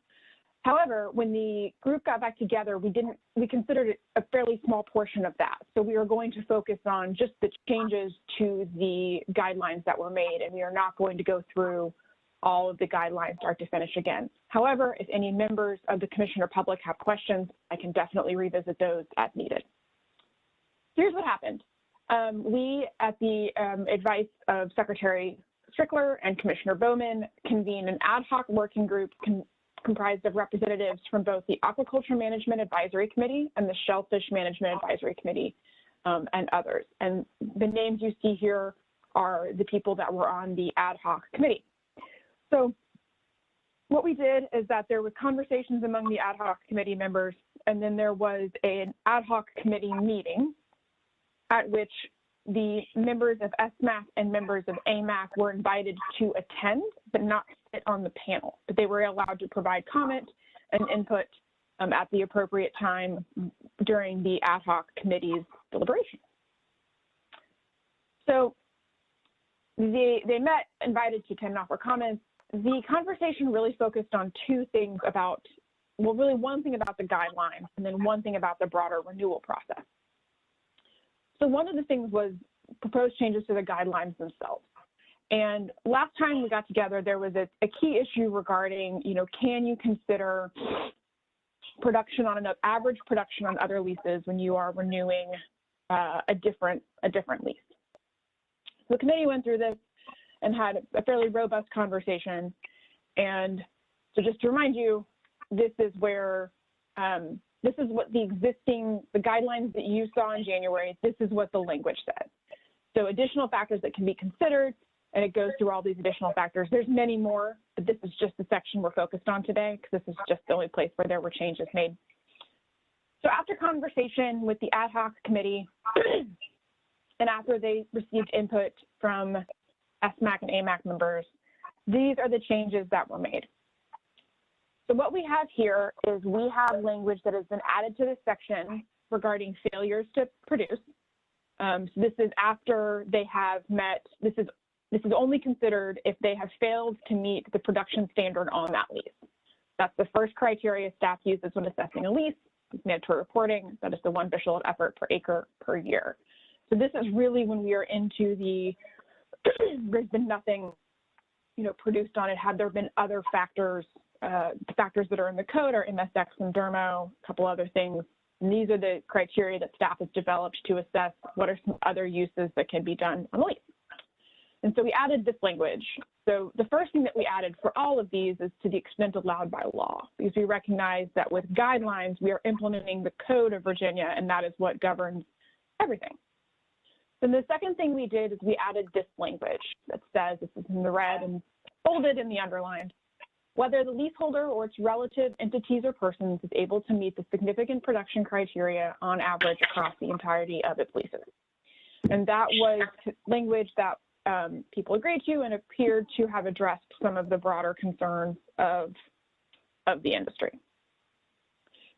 Speaker 17: However, when the group got back together, we considered it a fairly small portion of that. So we are going to focus on just the changes to the guidelines that were made, and we are not going to go through all of the guidelines start to finish again. However, if any members of the commission or public have questions, I can definitely revisit those as needed. Here's what happened. We, at the advice of Secretary Strickler and Commissioner Bowman, convened an ad hoc working group comprised of representatives from both the Aquaculture Management Advisory Committee and the Shellfish Management Advisory Committee and others. And the names you see here are the people that were on the ad hoc committee. So what we did is that there was conversations among the ad hoc committee members, and then there was an ad hoc committee meeting at which the members of SMAC and members of AMAC were invited to attend, but not sit on the panel. But they were allowed to provide comment and input at the appropriate time during the ad hoc committee's deliberation. So they met, invited to attend and offer comments. The conversation really focused on two things about, well, really one thing about the guidelines and then one thing about the broader renewal process. So one of the things was proposed changes to the guidelines themselves. And last time we got together, there was a key issue regarding, can you consider production on an average production on other leases when you are renewing a different lease? So the committee went through this and had a fairly robust conversation. And so just to remind you, this is where this is what the guidelines that you saw in January, this is what the language says. So additional factors that can be considered, and it goes through all these additional factors. There's many more, but this is just the section we're focused on today because this is just the only place where there were changes made. So after conversation with the ad hoc committee, and after they received input from SMAC and AMAC members, these are the changes that were made. So what we have here is we have language that has been added to this section regarding failures to produce. So this is after they have met, this is only considered if they have failed to meet the production standard on that lease. That's the first criteria staff uses when assessing a lease. It's mandatory reporting. That is the 1 bushel of effort per acre per year. So this is really when we are into the, there's been nothing, produced on it. Had there been other factors, the factors that are in the code are MSX and Dermo, a couple other things. And these are the criteria that staff has developed to assess what are some other uses that can be done on the lease. And so we added this language. So the first thing that we added for all of these is to the extent allowed by law, because we recognize that with guidelines, we are implementing the code of Virginia, and that is what governs everything. Then the second thing we did is we added this language that says, this is in the red and bolded in the underlined, whether the leaseholder or its relative entities or persons is able to meet the significant production criteria on average across the entirety of its leases. And that was language that people agreed to and appeared to have addressed some of the broader concerns of the industry.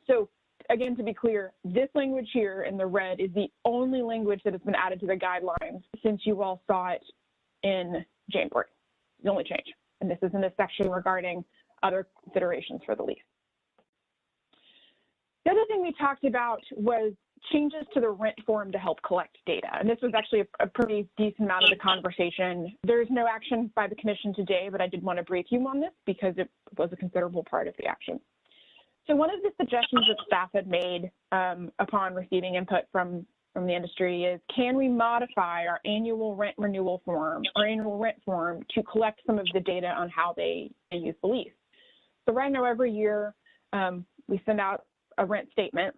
Speaker 17: So again, to be clear, this language here in the red is the only language that has been added to the guidelines since you all saw it in January. The only change. And this is in the section regarding other considerations for the lease. The other thing we talked about was changes to the rent form to help collect data. And this was actually a pretty decent amount of the conversation. There's no action by the commission today, but I did want to brief you on this because it was a considerable part of the action. So one of the suggestions that staff had made upon receiving input from the industry is, can we modify our annual rent renewal form or annual rent form to collect some of the data on how they use the lease? So right now, every year, we send out a rent statement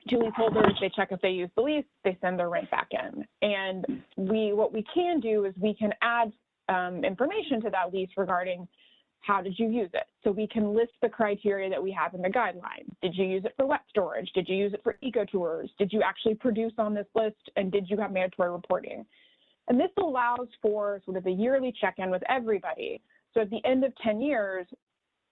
Speaker 17: to leaseholders. They check if they use the lease, they send their rent back in. And what we can do is we can add information to that lease regarding how did you use it? So we can list the criteria that we have in the guidelines. Did you use it for wet storage? Did you use it for eco tours? Did you actually produce on this list? And did you have mandatory reporting? And this allows for sort of a yearly check-in with everybody. So at the end of 10 years,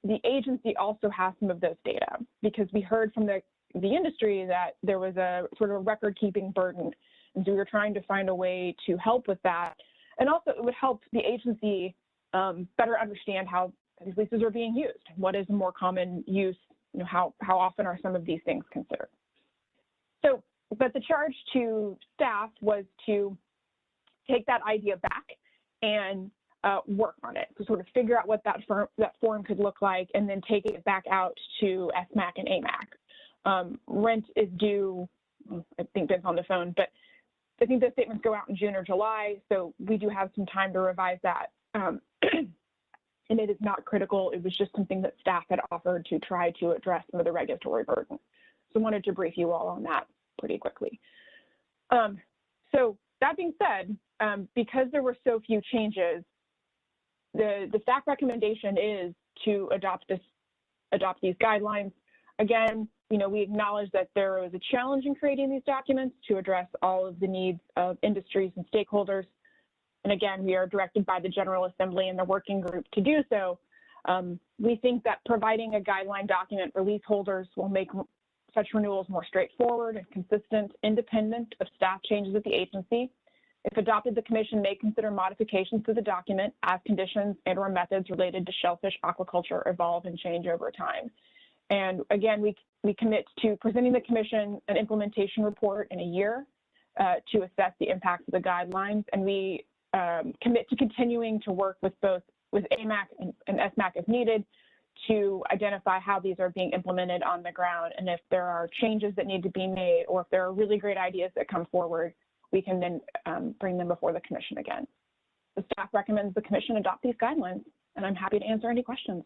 Speaker 17: the agency also has some of those data, because we heard from the industry that there was a sort of record-keeping burden. And so we were trying to find a way to help with that. And also it would help the agency better understand how these leases are being used. What is a more common use? You know, how often are some of these things considered? So, but the charge to staff was to take that idea back and work on it, to sort of figure out what that form could look like, and then take it back out to SMAC and AMAC. Rent is due, I think Ben's on the phone, but I think the statements go out in June or July, so we do have some time to revise that. And it is not critical. It was just something that staff had offered to try to address some of the regulatory burden. So I wanted to brief you all on that pretty quickly. So that being said, because there were so few changes, the staff recommendation is to adopt these guidelines. Again, you know, we acknowledge that there was a challenge in creating these documents to address all of the needs of industries and stakeholders. And again, we are directed by the General Assembly and the working group to do so. We think that providing a guideline document for leaseholders will make such renewals more straightforward and consistent, independent of staff changes at the agency. If adopted, the Commission may consider modifications to the document as conditions and/or methods related to shellfish aquaculture evolve and change over time. And again, we commit to presenting the Commission an implementation report in a year to assess the impacts of the guidelines, and we commit to continuing to work with AMAC and SMAC if needed to identify how these are being implemented on the ground, and if there are changes that need to be made, or if there are really great ideas that come forward, we can then bring them before the Commission again. The staff recommends the Commission adopt these guidelines, and I'm happy to answer any questions.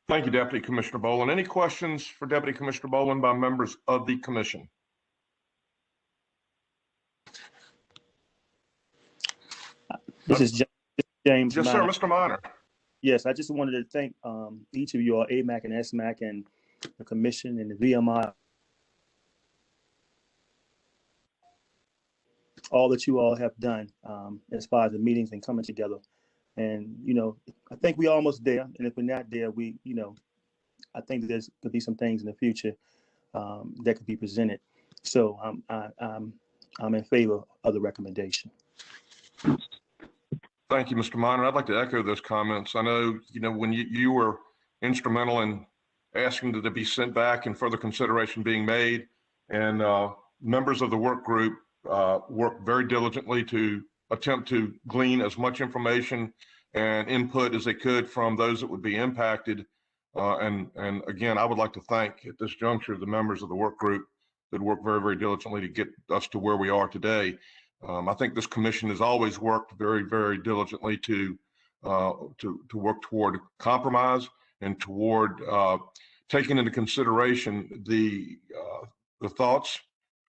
Speaker 2: Thank you, Deputy Commissioner Boland. Any questions for Deputy Commissioner Boland by members of the Commission?
Speaker 8: This is James.
Speaker 2: Yes, sir,
Speaker 8: Minor.
Speaker 2: Mr. Minor.
Speaker 8: Yes, I just wanted to thank each of you all, AMAC and SMAC and the Commission and the VMI, all that you all have done as far as the meetings and coming together. And, you know, I think we're almost there. And if we're not there, I think there's could be some things in the future that could be presented. So I'm in favor of the recommendation.
Speaker 2: Thank you, Mr. Minor. I'd like to echo those comments. I know, when you were instrumental in asking that it be sent back and further consideration being made, and members of the work group worked very diligently to attempt to glean as much information and input as they could from those that would be impacted. And again, I would like to thank at this juncture the members of the work group that worked very, very diligently to get us to where we are today. I think this commission has always worked very, very diligently to work toward compromise and toward taking into consideration the thoughts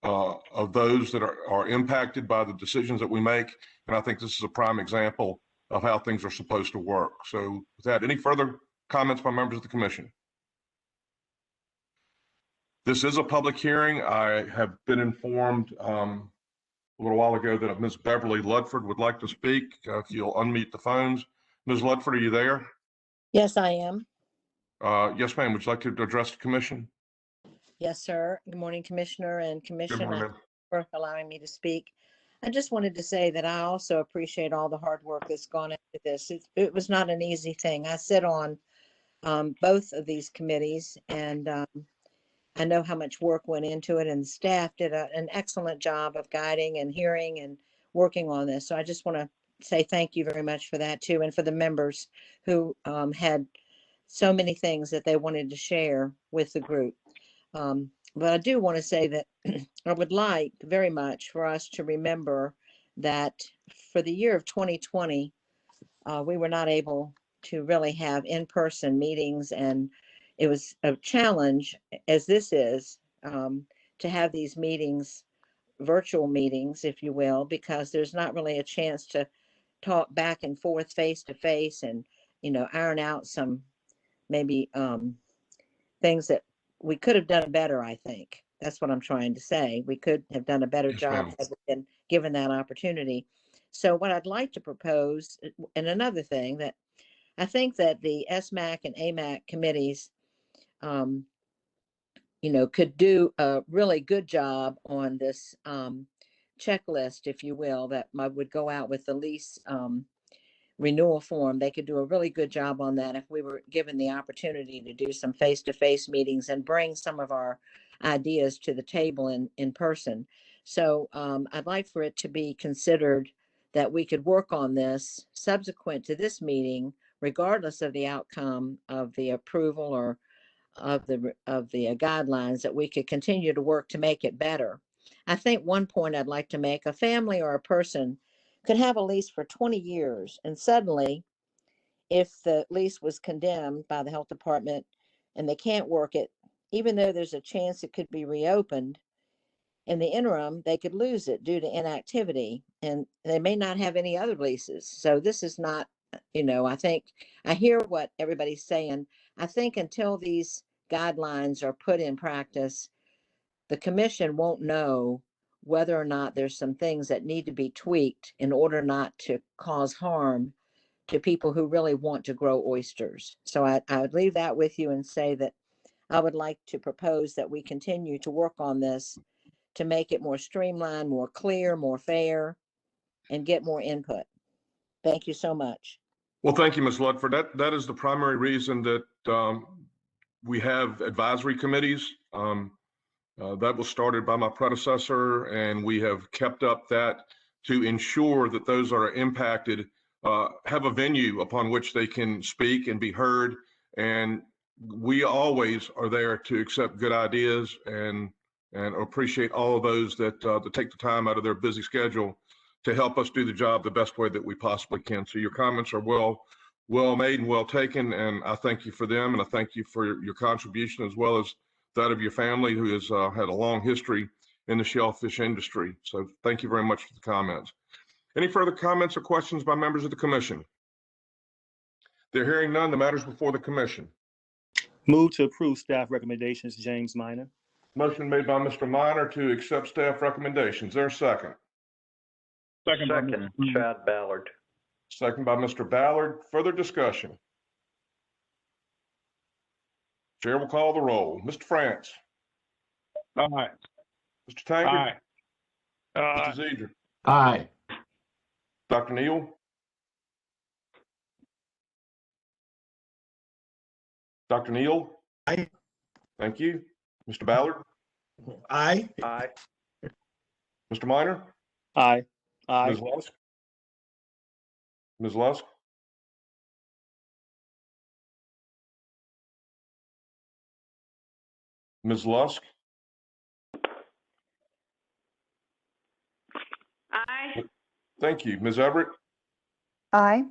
Speaker 2: of those that are impacted by the decisions that we make. And I think this is a prime example of how things are supposed to work. So with that, any further comments by members of the commission? This is a public hearing. I have been informed a little while ago that Ms. Beverly Ludford would like to speak. If you'll unmute the phones. Ms. Ludford, are you there?
Speaker 18: Yes, I am.
Speaker 2: Yes, ma'am. Would you like to address the commission?
Speaker 18: Yes, sir. Good morning, Commissioner and Commission.
Speaker 2: Good morning.
Speaker 18: Thank you for allowing me to speak. I just wanted to say that I also appreciate all the hard work that's gone into this. It was not an easy thing. I sit on both of these committees, and I know how much work went into it, and the staff did an excellent job of guiding and hearing and working on this. So I just want to say thank you very much for that too, and for the members who had so many things that they wanted to share with the group. But I do want to say that I would like very much for us to remember that for the year of 2020, we were not able to really have in-person meetings, and it was a challenge, as this is, to have these meetings, virtual meetings, if you will, because there's not really a chance to talk back and forth face to face and, iron out some maybe things that we could have done better, I think. That's what I'm trying to say. We could have done a better job had we been given that opportunity. So what I'd like to propose, and another thing that I think that the SMAC and AMAC committees could do a really good job on this checklist, if you will, that would go out with the lease renewal form. They could do a really good job on that if we were given the opportunity to do some face-to-face meetings and bring some of our ideas to the table in person. So I'd like for it to be considered that we could work on this subsequent to this meeting, regardless of the outcome of the approval or of the guidelines, that we could continue to work to make it better. I think one point I'd like to make: a family or a person could have a lease for 20 years, and suddenly, if the lease was condemned by the health department and they can't work it, even though there's a chance it could be reopened, in the interim, they could lose it due to inactivity, and they may not have any other leases. So this is not, I think I hear what everybody's saying. I think until these guidelines are put in practice, the commission won't know whether or not there's some things that need to be tweaked in order not to cause harm to people who really want to grow oysters. So I would leave that with you and say that I would like to propose that we continue to work on this to make it more streamlined, more clear, more fair, and get more input. Thank you so much.
Speaker 2: Well, thank you, Ms. Ludford. That is the primary reason that we have advisory committees. That was started by my predecessor, and we have kept up that to ensure that those that are impacted have a venue upon which they can speak and be heard. And we always are there to accept good ideas and appreciate all of those that take the time out of their busy schedule to help us do the job the best way that we possibly can. So your comments are well made and well taken, and I thank you for them, and I thank you for your contribution, as well as that of your family, who has had a long history in the shellfish industry. So thank you very much for the comments. Any further comments or questions by members of the commission? They're hearing none. The matter's before the commission.
Speaker 8: Move to approve staff recommendations, James Minor.
Speaker 2: Motion made by Mr. Minor to accept staff recommendations. There a second?
Speaker 13: Second,
Speaker 16: Chad Ballard.
Speaker 2: Second by Mr. Ballard. Further discussion? Chair will call the roll. Mr. France.
Speaker 13: aye.
Speaker 2: Mr. Tankard.
Speaker 13: Aye.
Speaker 2: Mr. Zedger.
Speaker 4: Aye.
Speaker 2: Dr. Neal. Dr. Neal.
Speaker 19: Aye.
Speaker 2: Thank you. Mr. Ballard.
Speaker 19: Aye.
Speaker 16: Aye.
Speaker 2: Mr. Minor.
Speaker 8: Aye. Aye.
Speaker 2: Ms. Lusk. Ms. Lusk. Ms. Lusk.
Speaker 10: Aye.
Speaker 2: Thank you. Ms. Everett.
Speaker 6: Aye.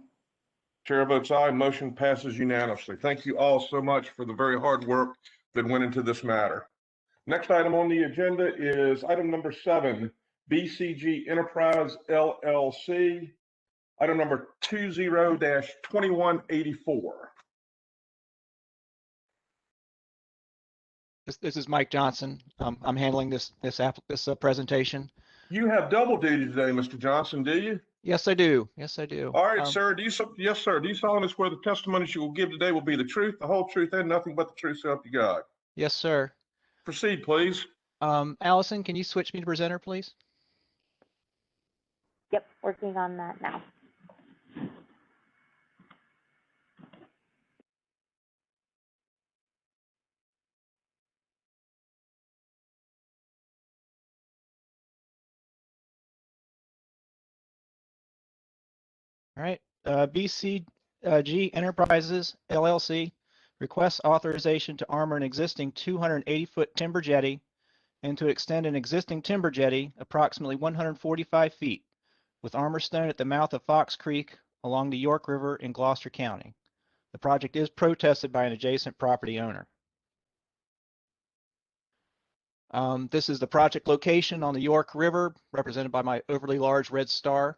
Speaker 2: Chair votes aye. Motion passes unanimously. Thank you all so much for the very hard work that went into this matter. Next item on the agenda is item number 7, BCG Enterprise LLC, item number 20-2184.
Speaker 20: This is Mike Johnson. I'm handling this presentation.
Speaker 2: You have double duty today, Mr. Johnson, do you?
Speaker 20: Yes, I do. Yes, I do.
Speaker 2: All right, sir. Yes, sir. Do you solemnly swear the testimony you will give today will be the truth, the whole truth, and nothing but the truth, so help you God?
Speaker 20: Yes, sir.
Speaker 2: Proceed, please.
Speaker 20: Allison, can you switch me to presenter, please?
Speaker 10: Yep, working on that now.
Speaker 20: All right. BCG Enterprises LLC requests authorization to armor an existing 280-foot timber jetty and to extend an existing timber jetty approximately 145 feet with armor stone at the mouth of Fox Creek along the York River in Gloucester County. The project is protested by an adjacent property owner. This is the project location on the York River, represented by my overly large red star.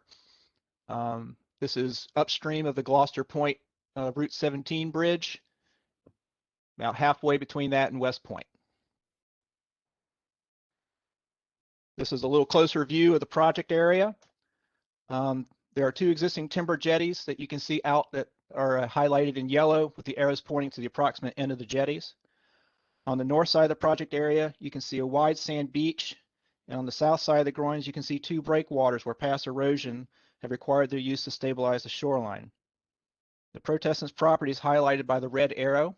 Speaker 20: This is upstream of the Gloucester Point Route 17 bridge, about halfway between that and West Point. This is a little closer view of the project area. There are 2 existing timber jetties that you can see out that are highlighted in yellow with the arrows pointing to the approximate end of the jetties. On the north side of the project area, you can see a wide sand beach, and on the south side of the groins, you can see 2 breakwaters where past erosion have required their use to stabilize the shoreline. The protestant's property is highlighted by the red arrow.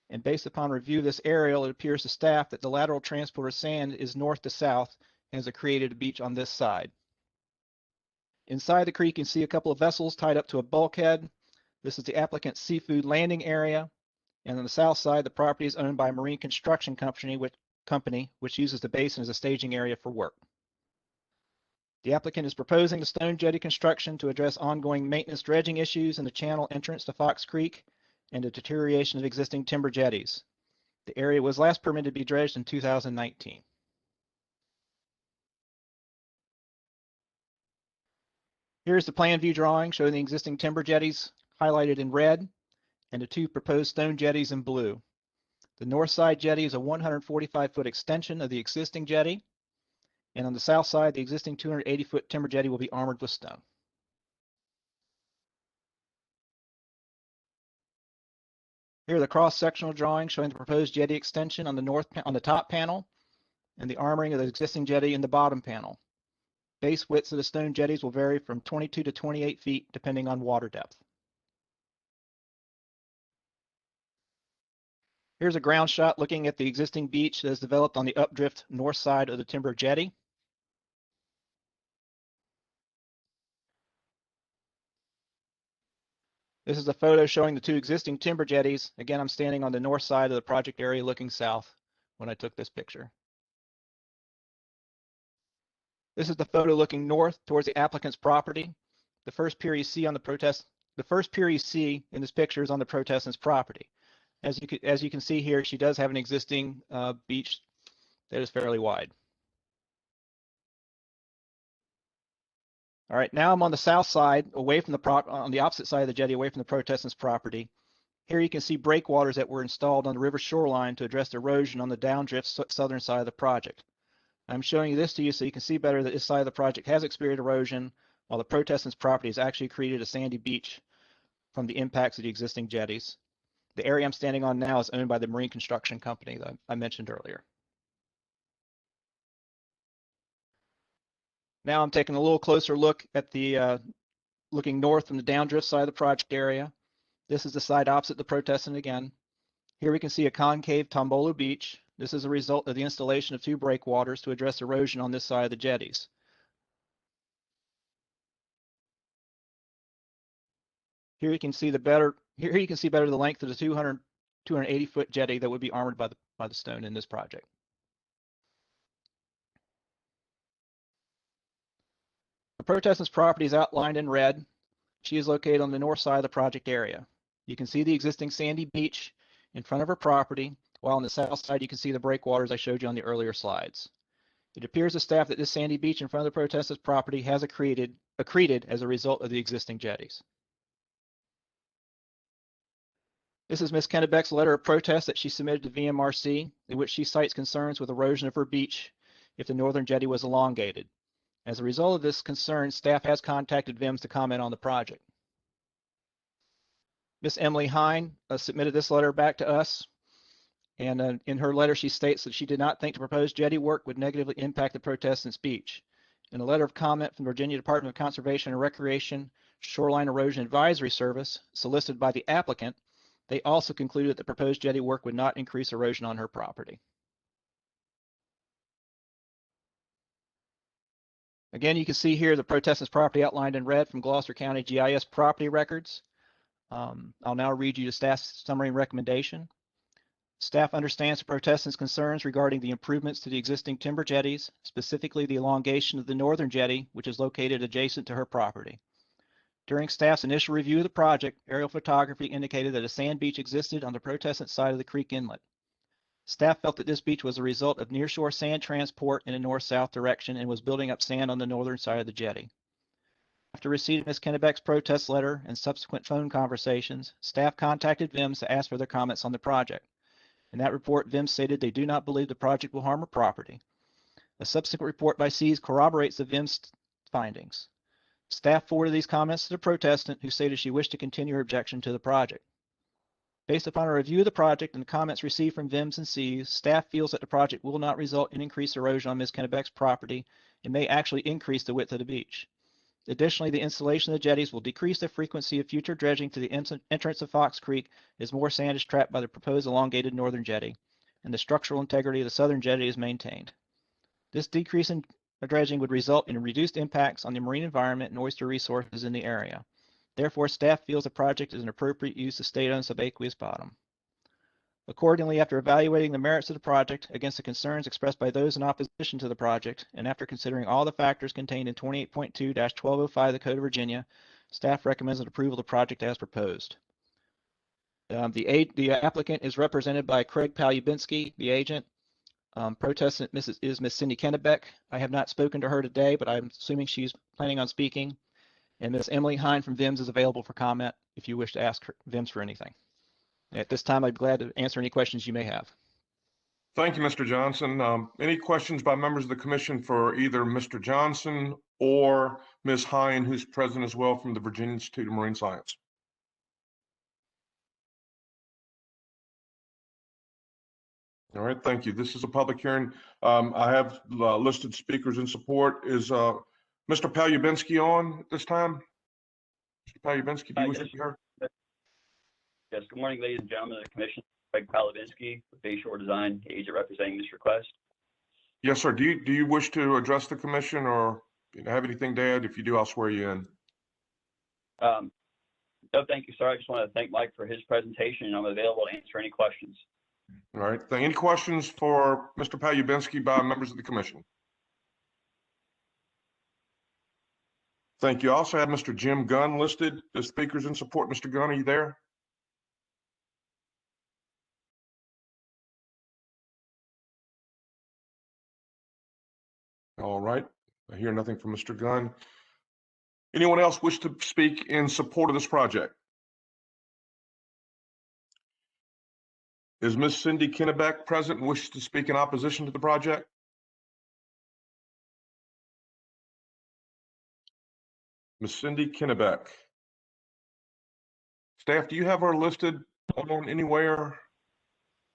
Speaker 20: And based upon review of this aerial, it appears to staff that the lateral transport of sand is north to south and has created a beach on this side. Inside the creek, you can see a couple of vessels tied up to a bulkhead. This is the applicant's seafood landing area. And on the south side, the property is owned by a marine construction company, which uses the basin as a staging area for work. The applicant is proposing the stone jetty construction to address ongoing maintenance dredging issues in the channel entrance to Fox Creek and the deterioration of existing timber jetties. The area was last permitted to be dredged in 2019. Here's the plan view drawing showing the existing timber jetties highlighted in red and the two proposed stone jetties in blue. The north side jetty is a 145-foot extension of the existing jetty, and on the south side, the existing 280-foot timber jetty will be armored with stone. Here are the cross-sectional drawings showing the proposed jetty extension on the top panel and the armoring of the existing jetty in the bottom panel. Base widths of the stone jetties will vary from 22 to 28 feet depending on water depth. Here's a ground shot looking at the existing beach that is developed on the updrift north side of the timber jetty. This is a photo showing the two existing timber jetties. Again, I'm standing on the north side of the project area looking south when I took this picture. This is the photo looking north towards the applicant's property. The first pier you see in this picture is on the protestant's property. As you can see here, she does have an existing beach that is fairly wide. All right, now I'm on the south side, away from on the opposite side of the jetty, away from the protestant's property. Here you can see breakwaters that were installed on the river shoreline to address erosion on the downdrift southern side of the project. I'm showing you this to you so you can see better that this side of the project has experienced erosion, while the protestant's property has actually created a sandy beach from the impacts of the existing jetties. The area I'm standing on now is owned by the marine construction company that I mentioned earlier. Now I'm taking a little closer look at the looking north from the downdrift side of the project area. This is the side opposite the protestant again. Here we can see a concave Tombolo beach. This is a result of the installation of two breakwaters to address erosion on this side of the jetties. Here you can see better the length of the 280-foot jetty that would be armored by the stone in this project. The protestant's property is outlined in red. She is located on the north side of the project area. You can see the existing sandy beach in front of her property, while on the south side you can see the breakwaters I showed you on the earlier slides. It appears to staff that this sandy beach in front of the protestant's property has accreted as a result of the existing jetties. This is Ms. Kennebeck's letter of protest that she submitted to VMRC, in which she cites concerns with erosion of her beach if the northern jetty was elongated. As a result of this concern, staff has contacted VIMS to comment on the project. Ms. Emily Hine submitted this letter back to us, and in her letter she states that she did not think the proposed jetty work would negatively impact the protestant's beach. In a letter of comment from the Virginia Department of Conservation and Recreation Shoreline Erosion Advisory Service, solicited by the applicant, they also concluded that the proposed jetty work would not increase erosion on her property. Again, you can see here the protestant's property outlined in red from Gloucester County GIS property records. I'll now read you the staff's summary and recommendation. Staff understands the protestant's concerns regarding the improvements to the existing timber jetties, specifically the elongation of the northern jetty, which is located adjacent to her property. During staff's initial review of the project, aerial photography indicated that a sand beach existed on the protestant side of the creek inlet. Staff felt that this beach was a result of nearshore sand transport in a north-south direction and was building up sand on the northern side of the jetty. After receiving Ms. Kennebeck's protest letter and subsequent phone conversations, staff contacted VIMS to ask for their comments on the project. In that report, VIMS stated they do not believe the project will harm her property. A subsequent report by SEAS corroborates the VIMS findings. Staff forwarded these comments to the protestant, who stated she wished to continue her objection to the project. Based upon a review of the project and the comments received from VIMS and SEAS, staff feels that the project will not result in increased erosion on Ms. Kennebeck's property and may actually increase the width of the beach. Additionally, the installation of the jetties will decrease the frequency of future dredging to the entrance of Fox Creek as more sand is trapped by the proposed elongated northern jetty, and the structural integrity of the southern jetty is maintained. This decrease in dredging would result in reduced impacts on the marine environment and oyster resources in the area. Therefore, staff feels the project is an appropriate use of state-owned subaqueous bottom. Accordingly, after evaluating the merits of the project against the concerns expressed by those in opposition to the project, and after considering all the factors contained in 28.2-1205 of the Code of Virginia, staff recommends approval of the project as proposed. The applicant is represented by Craig Palubinsky, the agent. Protestant is Miss Cindy Kennebeck. I have not spoken to her today, but I'm assuming she's planning on speaking. And Miss Emily Hine from VIMS is available for comment if you wish to ask VIMS for anything. At this time, I'd be glad to answer any questions you may have.
Speaker 2: Thank you, Mr. Johnson. Any questions by members of the commission for either Mr. Johnson or Ms. Hine, who's present as well from the Virginia Institute of Marine Science? All right, thank you. This is a public hearing. I have listed speakers in support. Is Mr. Palubinsky on at this time? Mr. Palubinsky, do you wish to be heard?
Speaker 19: Yes, good morning, ladies and gentlemen of the commission. Craig Palubinsky with Bayshore Design, agent representing this request.
Speaker 2: Yes, sir. Do you wish to address the commission or have anything to add? If you do, I'll swear you in.
Speaker 19: No, thank you, sir. I just want to thank Mike for his presentation, and I'm available to answer any questions.
Speaker 2: All right. Any questions for Mr. Palubinsky by members of the commission? Thank you. I also have Mr. Jim Gunn listed as speakers in support. Mr. Gunn, are you there? All right. I hear nothing from Mr. Gunn. Anyone else wish to speak in support of this project? Is Ms. Cindy Kennebeck present and wishes to speak in opposition to the project? Ms. Cindy Kennebeck. Staff, do you have her listed on anywhere?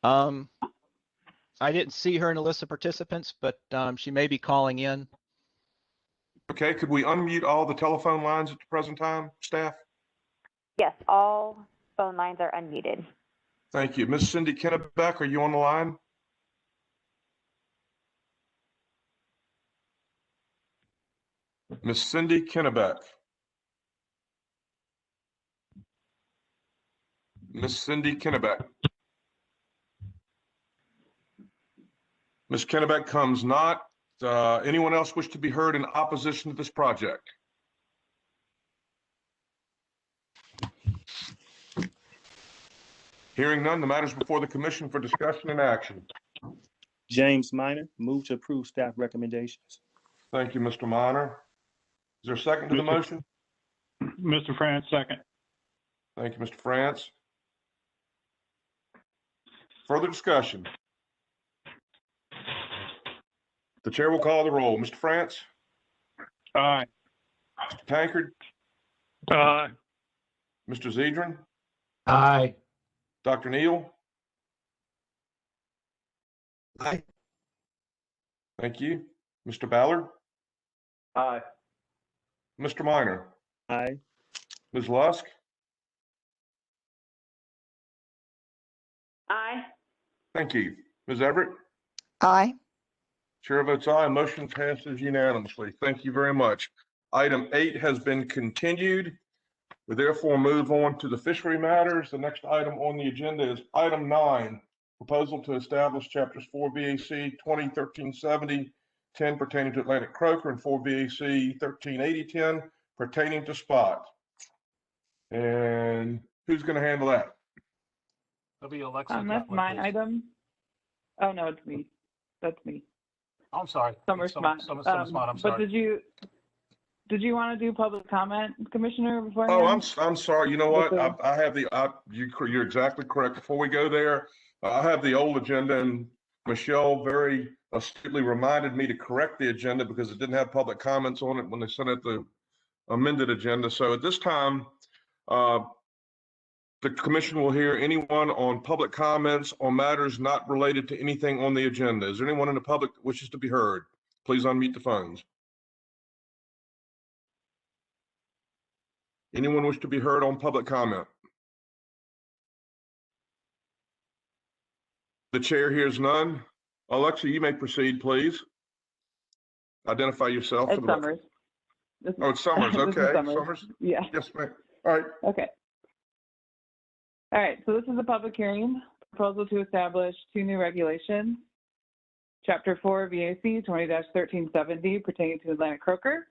Speaker 20: I didn't see her in the list of participants, but she may be calling in.
Speaker 2: Okay, could we unmute all the telephone lines at the present time, staff?
Speaker 10: Yes, all phone lines are unmuted.
Speaker 2: Thank you. Ms. Cindy Kennebeck, are you on the line? Ms. Cindy Kennebeck. Ms. Cindy Kennebeck. Ms. Kennebeck comes not. Anyone else wish to be heard in opposition to this project? Hearing none, the matter is before the commission for discussion and action.
Speaker 8: James Minor, move to approve staff recommendations.
Speaker 2: Thank you, Mr. Minor. Is there a second to the motion?
Speaker 13: Mr. France, second.
Speaker 2: Thank you, Mr. France. Further discussion? The chair will call the roll. Mr. France?
Speaker 13: Aye.
Speaker 2: Mr. Tankard?
Speaker 13: Aye.
Speaker 2: Mr. Zedrin?
Speaker 4: Aye.
Speaker 2: Dr. Neal?
Speaker 16: Aye.
Speaker 2: Thank you. Mr. Ballard?
Speaker 16: Aye.
Speaker 2: Mr. Minor?
Speaker 8: Aye.
Speaker 2: Ms. Lusk?
Speaker 10: Aye.
Speaker 2: Thank you. Ms. Everett?
Speaker 6: Aye.
Speaker 2: Chair votes aye. Motion passes unanimously. Thank you very much. Item 8 has been continued. We therefore move on to the fishery matters. The next item on the agenda is item 9, proposal to establish chapters 4 VAC 2013-70, 10 pertaining to Atlantic croaker and 4 VAC 1380-10 pertaining to spot. And who's going to handle that?
Speaker 21: It'll be Alexa.
Speaker 22: That's mine item. Oh, no, it's me. That's me.
Speaker 21: I'm sorry.
Speaker 22: Summer Smart.
Speaker 21: I'm sorry.
Speaker 22: But did you want to do public comment, Commissioner, before?
Speaker 2: Oh, I'm sorry. You know what? I have you're exactly correct. Before we go there, I have the old agenda, and Michelle very astutely reminded me to correct the agenda because it didn't have public comments on it when they sent out the amended agenda. So at this time, the commission will hear anyone on public comments on matters not related to anything on the agenda. Is there anyone in the public that wishes to be heard? Please unmute the phones. Anyone wish to be heard on public comment? The chair hears none. Alexa, you may proceed, please. Identify yourself for
Speaker 22: It's
Speaker 2: the record.
Speaker 22: Summers.
Speaker 2: Oh, it's Summers.
Speaker 22: This is
Speaker 2: Okay,
Speaker 22: Summers.
Speaker 2: Summers.
Speaker 22: Yeah.
Speaker 2: Yes, ma'am. All right.
Speaker 22: Okay. All right, so this is a public hearing, proposal to establish 2 new regulations. Chapter 4 VAC 20-1370 pertaining to Atlantic croaker,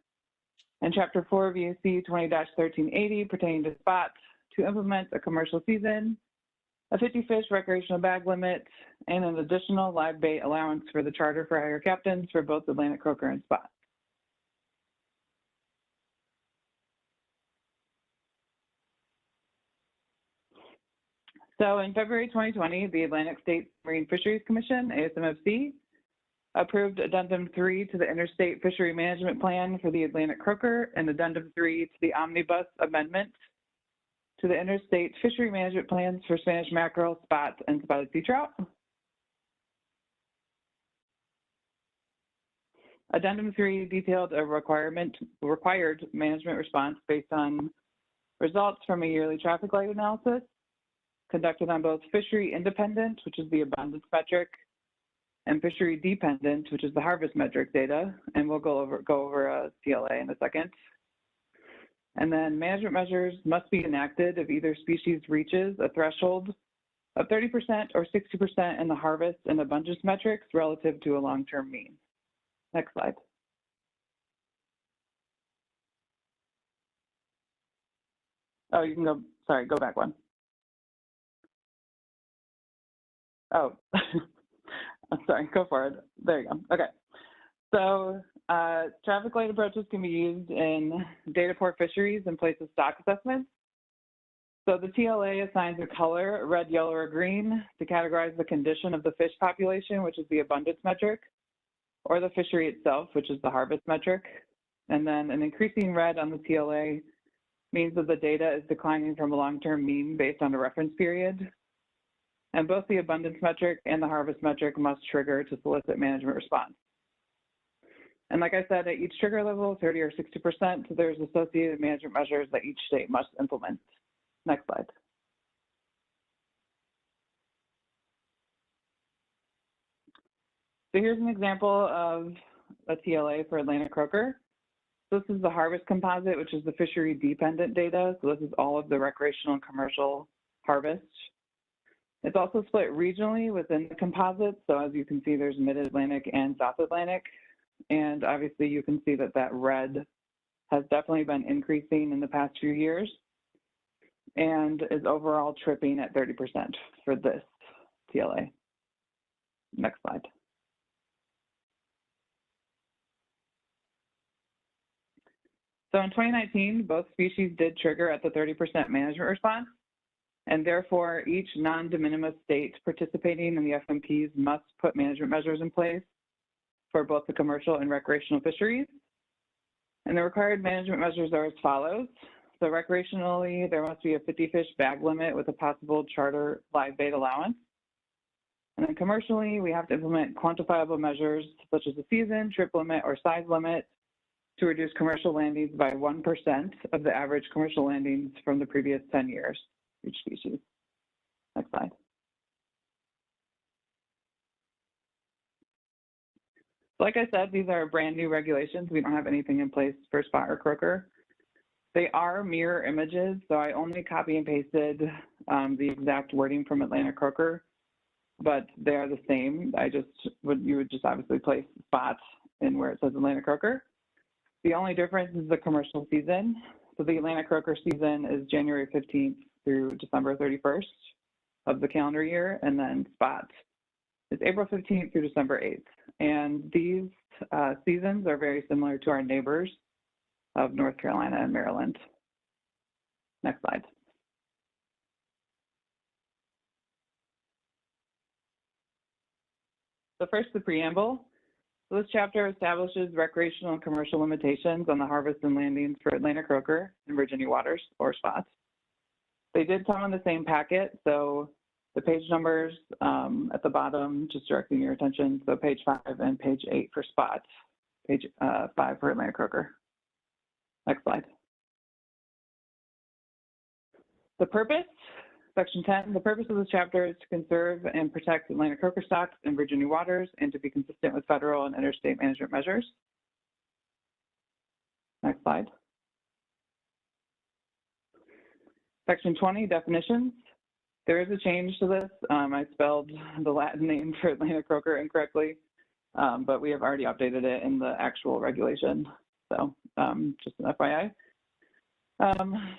Speaker 22: and Chapter 4 VAC 20-1380 pertaining to spots to implement a commercial season, a 50 fish recreational bag limit, and an additional live bait allowance for the charter for hire captains for both Atlantic croaker and spot. So in February 2020, the Atlantic States Marine Fisheries Commission, ASMFC, approved Addendum 3 to the Interstate Fishery Management Plan for the Atlantic croaker and Addendum 3 to the Omnibus Amendment to the Interstate Fishery Management Plans for Spanish mackerel, spot, and spotted sea trout. Addendum 3 detailed a required management response based on results from a yearly traffic light analysis conducted on both fishery independent, which is the abundance metric, and fishery dependent, which is the harvest metric data, and we'll go over CLA in a second. And then management measures must be enacted if either species reaches a threshold of 30% or 60% in the harvest and abundance metrics relative to a long-term mean. Next slide. Oh, you can go, sorry, go back one. Oh, I'm sorry, go for it. There you go. Okay. So traffic light approaches can be used in data poor fisheries in place of stock assessments. So the TLA assigns a color, red, yellow, or green, to categorize the condition of the fish population, which is the abundance metric, or the fishery itself, which is the harvest metric. And then an increasing red on the TLA means that the data is declining from a long-term mean based on a reference period. And both the abundance metric and the harvest metric must trigger to solicit management response. And like I said, at each trigger level, 30 or 60%, there's associated management measures that each state must implement. Next slide. So here's an example of a TLA for Atlantic croaker. This is the harvest composite, which is the fishery dependent data. So this is all of the recreational and commercial harvest. It's also split regionally within the composite. So as you can see, there's Mid-Atlantic and South Atlantic. And obviously you can see that that red has definitely been increasing in the past few years and is overall tripping at 30% for this TLA. Next slide. So in 2019, both species did trigger at the 30% management response, and therefore each non-de minimis state participating in the FMPs must put management measures in place for both the commercial and recreational fisheries. And the required management measures are as follows. So recreationally, there must be a 50 fish bag limit with a possible charter live bait allowance. And then commercially, we have to implement quantifiable measures such as a season, trip limit, or size limit to reduce commercial landings by 1% of the average commercial landings from the previous 10 years for each species. Next slide. Like I said, these are brand new regulations. We don't have anything in place for spot or croaker. They are mirror images, so I only copy and pasted the exact wording from Atlantic croaker, but they are the same. You would just obviously place spots in where it says Atlantic croaker. The only difference is the commercial season. So the Atlantic croaker season is January 15th through December 31st of the calendar year, and then spot is April 15th through December 8th. And these seasons are very similar to our neighbors of North Carolina and Maryland. Next slide. So first, the preamble. So this chapter establishes recreational and commercial limitations on the harvest and landings for Atlantic croaker in Virginia waters or spots. They did come in the same packet, so the page numbers at the bottom, just directing your attention. So page 5 and page 8 for spots, page 5 for Atlantic croaker. Next slide. The purpose, Section 10, the purpose of this chapter is to conserve and protect Atlantic croaker stocks in Virginia waters and to be consistent with federal and interstate management measures. Next slide. Section 20, definitions. There is a change to this. I spelled the Latin name for Atlantic croaker incorrectly, but we have already updated it in the actual regulation. So just an FYI.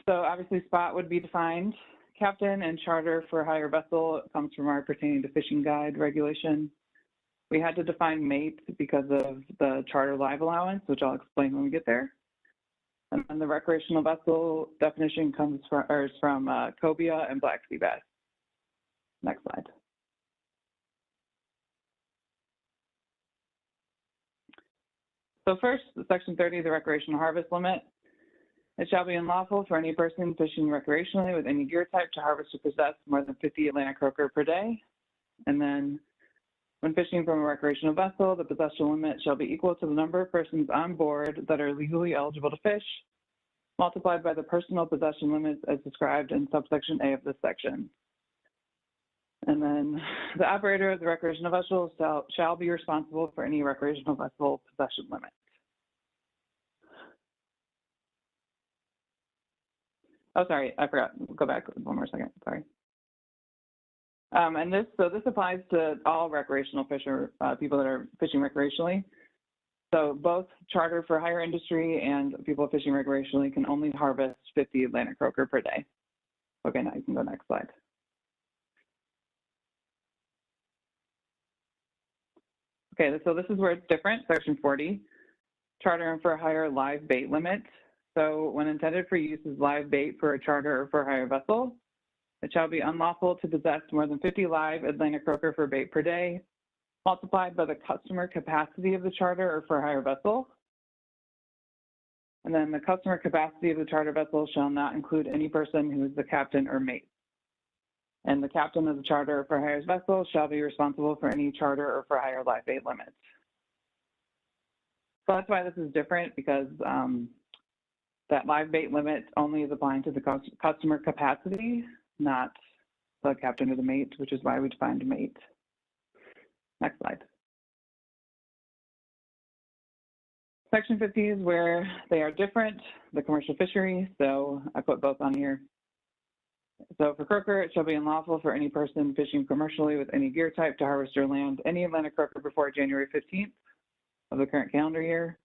Speaker 22: So obviously spot would be defined. Captain and charter for hire vessel comes from our pertaining to fishing guide regulation. We had to define mate because of the charter live allowance, which I'll explain when we get there. And then the recreational vessel definition comes from, is from cobia and black sea bass. Next slide. So first, Section 30, the recreational harvest limit. It shall be unlawful for any person fishing recreationally with any gear type to harvest or possess more than 50 Atlantic croaker per day. And then when fishing from a recreational vessel, the possession limit shall be equal to the number of persons on board that are legally eligible to fish, multiplied by the personal possession limits as described in subsection A of this section. And then the operator of the recreational vessel shall be responsible for any recreational vessel possession limit. Oh, sorry, I forgot. Go back one more second. Sorry. And this applies to all recreational fisher people that are fishing recreationally. So both charter for hire industry and people fishing recreationally can only harvest 50 Atlantic croaker per day. Okay, now you can go next slide. Okay, so this is where it's different. Section 40, charter and for hire live bait limit. So when intended for use as live bait for a charter or for hire vessel, it shall be unlawful to possess more than 50 live Atlantic croaker for bait per day, multiplied by the customer capacity of the charter or for hire vessel. And then the customer capacity of the charter vessel shall not include any person who is the captain or mate. And the captain of the charter or for hire vessel shall be responsible for any charter or for hire live bait limits. So that's why this is different, because that live bait limit only is applying to the customer capacity, not the captain or the mate, which is why we defined mate. Next slide. Section 50 is where they are different, the commercial fishery, so I put both on here. So for croaker, it shall be unlawful for any person fishing commercially with any gear type to harvest or land any Atlantic croaker before January 15th of the current calendar year.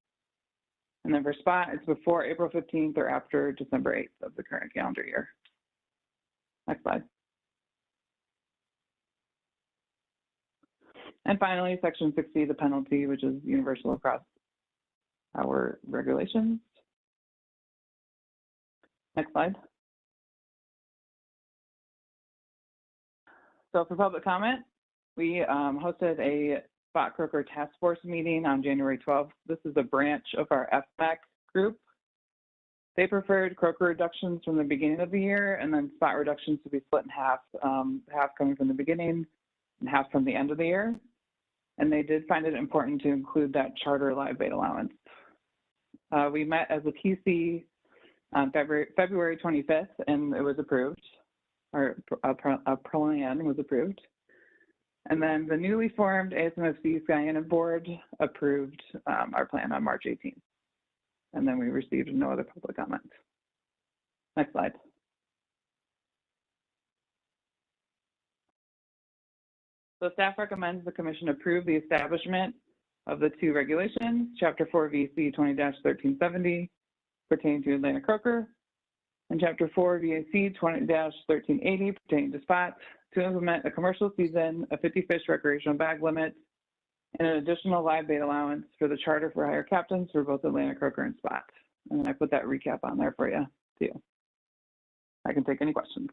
Speaker 22: And then for spot, it's before April 15th or after December 8th of the current calendar year. Next slide. And finally, Section 60, the penalty, which is universal across our regulations. Next slide. So for public comment, we hosted a spot croaker task force meeting on January 12th. This is a branch of our FMAC group. They preferred croaker reductions from the beginning of the year and then spot reductions to be split in half, half coming from the beginning and half from the end of the year. And they did find it important to include that charter live bait allowance. We met as a TC on February 25th, and it was approved, or a plan was approved. And then the newly formed ASMFC Guyana board approved our plan on March 18th. And then we received no other public comment. Next slide. So staff recommends the commission approve the establishment of the two regulations, Chapter 4 VC 20-1370 pertaining to Atlantic croaker, and Chapter 4 VAC 20-1380 pertaining to spots, to implement a commercial season, a 50 fish recreational bag limit, and an additional live bait allowance for the charter for hire captains for both Atlantic croaker and spot. And I put that recap on there for you too. I can take any questions.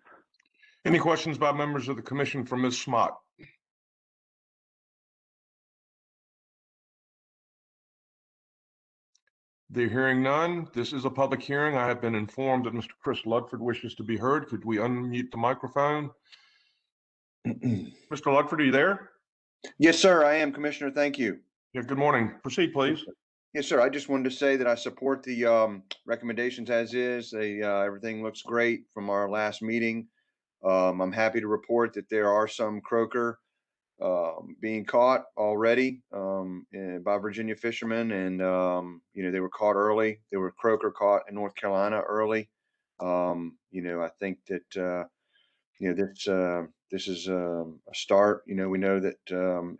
Speaker 2: Any questions by members of the commission for Ms. Smock? They're hearing none. This is a public hearing. I have been informed that Mr. Chris Ludford wishes to be heard. Could we unmute the microphone? Mr. Ludford, are you there?
Speaker 3: Yes, sir, I am, Commissioner. Thank you.
Speaker 2: Yeah, good morning. Proceed, please.
Speaker 3: Yes, sir. I just wanted to say that I support the recommendations as is. Everything looks great from our last meeting. I'm happy to report that there are some croaker being caught already by Virginia fishermen, and they were caught early. There were croaker caught in North Carolina early. I think that this is a start. We know that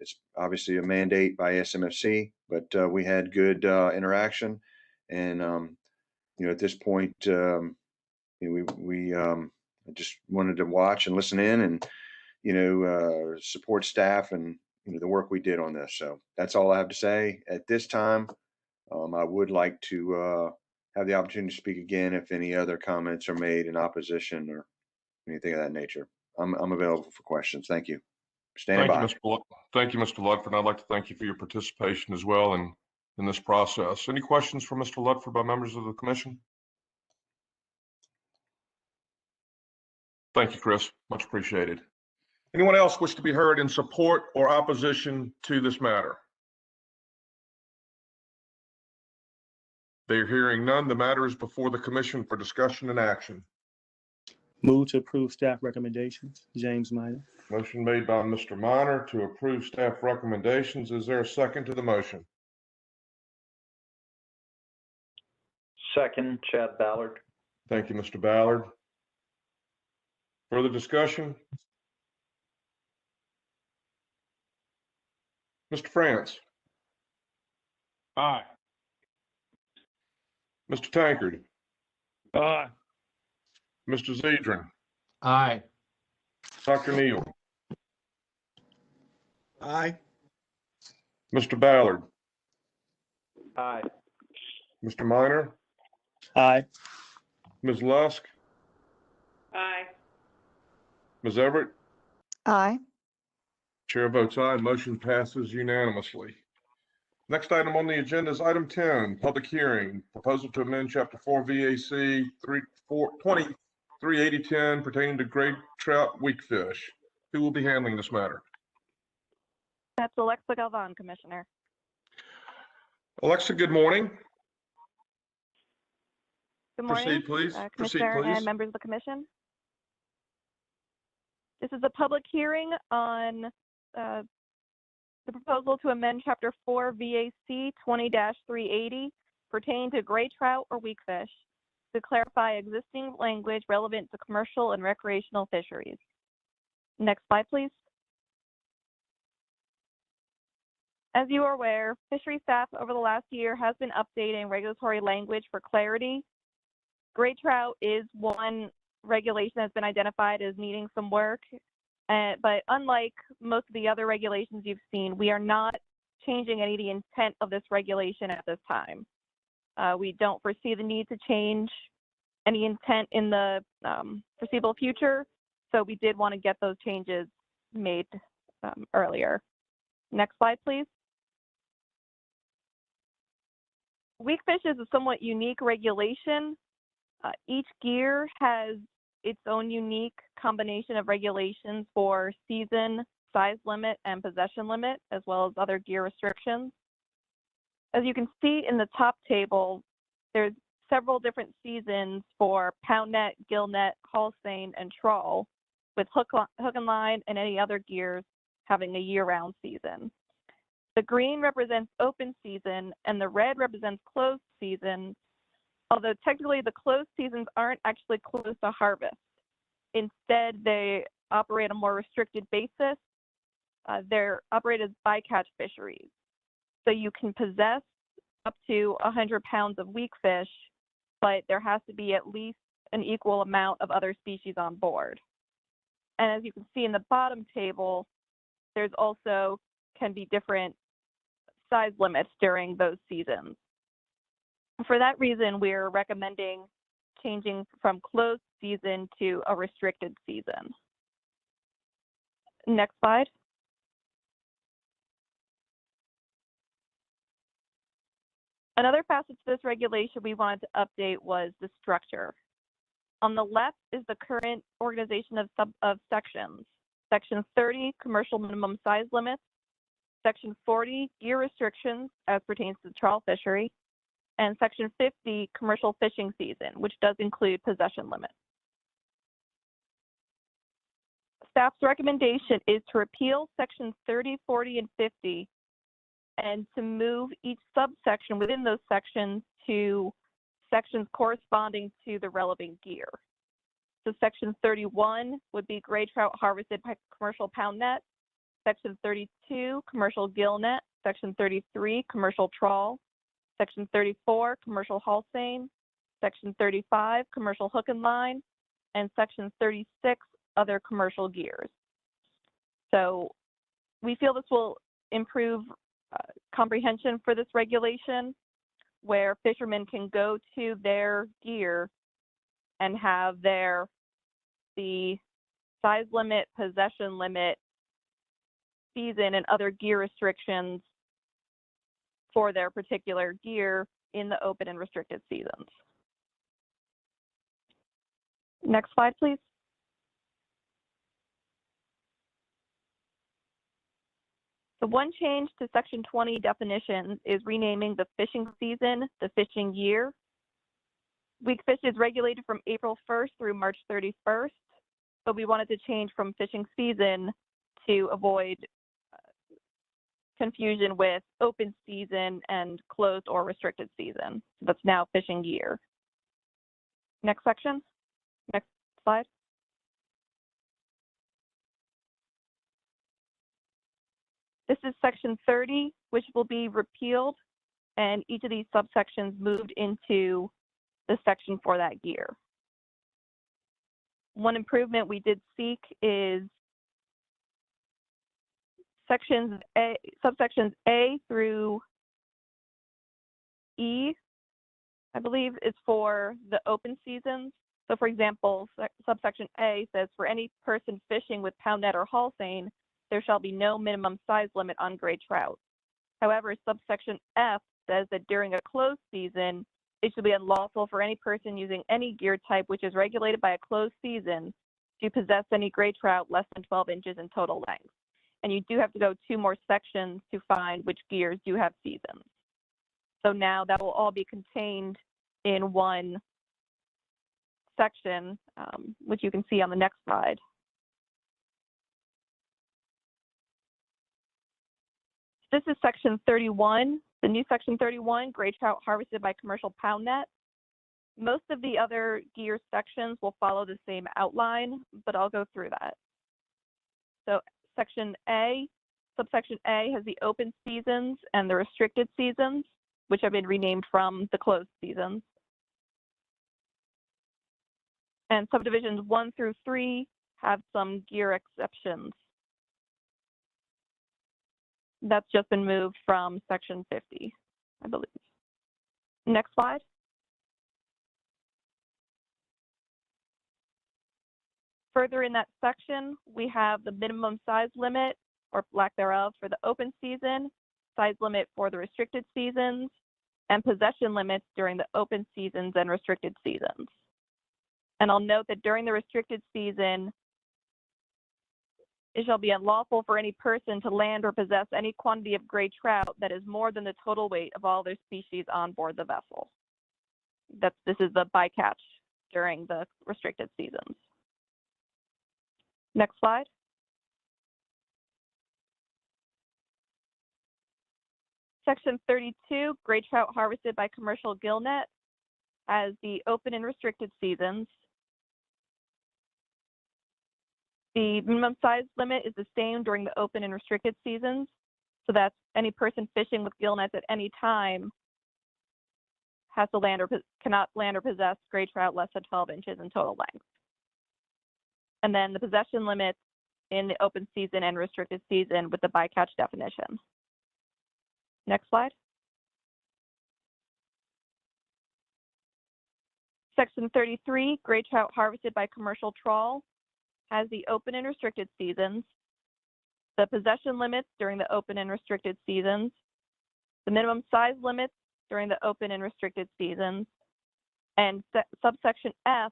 Speaker 3: it's obviously a mandate by SMFC, but we had good interaction, and at this point, we just wanted to watch and listen in, and support staff and the work we did on this. So that's all I have to say at this time. I would like to have the opportunity to speak again if any other comments are made in opposition or anything of that nature. I'm available for questions. Thank you. Standing by.
Speaker 2: Thank you, Mr. Ludford. I'd like to thank you for your participation as well in this process. Any questions for Mr. Ludford by members of the commission? Thank you, Chris. Much appreciated. Anyone else wish to be heard in support or opposition to this matter? They're hearing none. The matter is before the commission for discussion and action.
Speaker 8: Move to approve staff recommendations. James Minor.
Speaker 2: Motion made by Mr. Minor to approve staff recommendations. Is there a second to the motion?
Speaker 16: Second, Chad Ballard.
Speaker 2: Thank you, Mr. Ballard. Further discussion? Mr. France.
Speaker 13: Aye.
Speaker 2: Mr. Tankard.
Speaker 1: Aye.
Speaker 2: Mr. Zedrin.
Speaker 4: Aye.
Speaker 2: Dr. Neal.
Speaker 21: Aye.
Speaker 2: Mr. Ballard.
Speaker 16: Aye.
Speaker 2: Mr. Minor.
Speaker 8: Aye.
Speaker 2: Ms. Lusk.
Speaker 22: Aye.
Speaker 2: Ms. Everett.
Speaker 6: Aye.
Speaker 2: Chair votes aye. Motion passes unanimously. Next item on the agenda is item 10, public hearing, proposal to amend chapter 4 VAC 38010 pertaining to great trout weakfish. Who will be handling this matter?
Speaker 7: That's Alexa Galvan, Commissioner.
Speaker 2: Alexa, good morning.
Speaker 7: Good morning.
Speaker 2: Proceed, please.
Speaker 7: Commissioner
Speaker 2: Proceed, please.
Speaker 7: and members of the Commission. This is a public hearing on the proposal to amend Chapter 4 VAC 20-380 pertaining to gray trout or weakfish to clarify existing language relevant to commercial and recreational fisheries. Next slide, please. As you are aware, fishery staff over the last year has been updating regulatory language for clarity. Gray trout is one regulation that's been identified as needing some work, but unlike most of the other regulations you've seen, we are not changing any of the intent of this regulation at this time. We don't foresee the need to change any intent in the foreseeable future, so we did want to get those changes made earlier. Next slide, please. Weakfish is a somewhat unique regulation. Each gear has its own unique combination of regulations for season, size limit, and possession limit, as well as other gear restrictions. As you can see in the top table, there's several different seasons for pound net, gill net, haul seine, and trawl, with hook and line and any other gears having a year-round season. The green represents open season, and the red represents closed season, although technically the closed seasons aren't actually closed to harvest. Instead, they operate on a more restricted basis. They're operated as bycatch fisheries. So you can possess up to 100 pounds of weak fish, but there has to be at least an equal amount of other species on board. And as you can see in the bottom table, there's also can be different size limits during those seasons. For that reason, we're recommending changing from closed season to a restricted season. Next slide. Another facet to this regulation we wanted to update was the structure. On the left is the current organization of sections. Section 30, commercial minimum size limits. Section 40, gear restrictions as pertains to the trawl fishery, and Section 50, commercial fishing season, which does include possession limits. Staff's recommendation is to repeal Sections 30, 40, and 50, and to move each subsection within those sections to sections corresponding to the relevant gear. So Section 31 would be gray trout harvested by commercial pound net. Section 32, commercial gill net. Section 33, commercial trawl. Section 34, commercial haul seine. Section 35, commercial hook and line. And Section 36, other commercial gears. So we feel this will improve comprehension for this regulation, where fishermen can go to their gear and have the size limit, possession limit, season, and other gear restrictions for their particular gear in the open and restricted seasons. Next slide, please. The one change to Section 20 definitions is renaming the fishing season the fishing year. Week fish is regulated from April 1st through March 31st, but we wanted to change from fishing season to avoid confusion with open season and closed or restricted season. So that's now fishing year. Next section. Next slide. This is Section 30, which will be repealed, and each of these subsections moved into the section for that gear. One improvement we did seek is subsections A through E, I believe, is for the open seasons. So for example, subsection A says, for any person fishing with pound net or haul seine, there shall be no minimum size limit on gray trout. However, subsection F says that during a closed season, it should be unlawful for any person using any gear type which is regulated by a closed season to possess any gray trout less than 12 inches in total length. And you do have to go 2 more sections to find which gears do have seasons. So now that will all be contained in one section, which you can see on the next slide. This is Section 31, the new Section 31, gray trout harvested by commercial pound net. Most of the other gear sections will follow the same outline, but I'll go through that. So Section A, subsection A has the open seasons and the restricted seasons, which have been renamed from the closed seasons. And subdivisions 1 through 3 have some gear exceptions. That's just been moved from Section 50, I believe. Next slide. Further in that section, we have the minimum size limit, or lack thereof, for the open season, size limit for the restricted seasons, and possession limits during the open seasons and restricted seasons. And I'll note that during the restricted season, it shall be unlawful for any person to land or possess any quantity of gray trout that is more than the total weight of all their species on board the vessel. This is the bycatch during the restricted seasons. Next slide. Section 32, gray trout harvested by commercial gill net, has the open and restricted seasons. The minimum size limit is the same during the open and restricted seasons. So that's any person fishing with gill nets at any time has to land or cannot land or possess gray trout less than 12 inches in total length. And then the possession limits in the open season and restricted season with the bycatch definition. Next slide. Section 33, gray trout harvested by commercial trawl, has the open and restricted seasons, the possession limits during the open and restricted seasons, the minimum size limits during the open and restricted seasons, and subsection F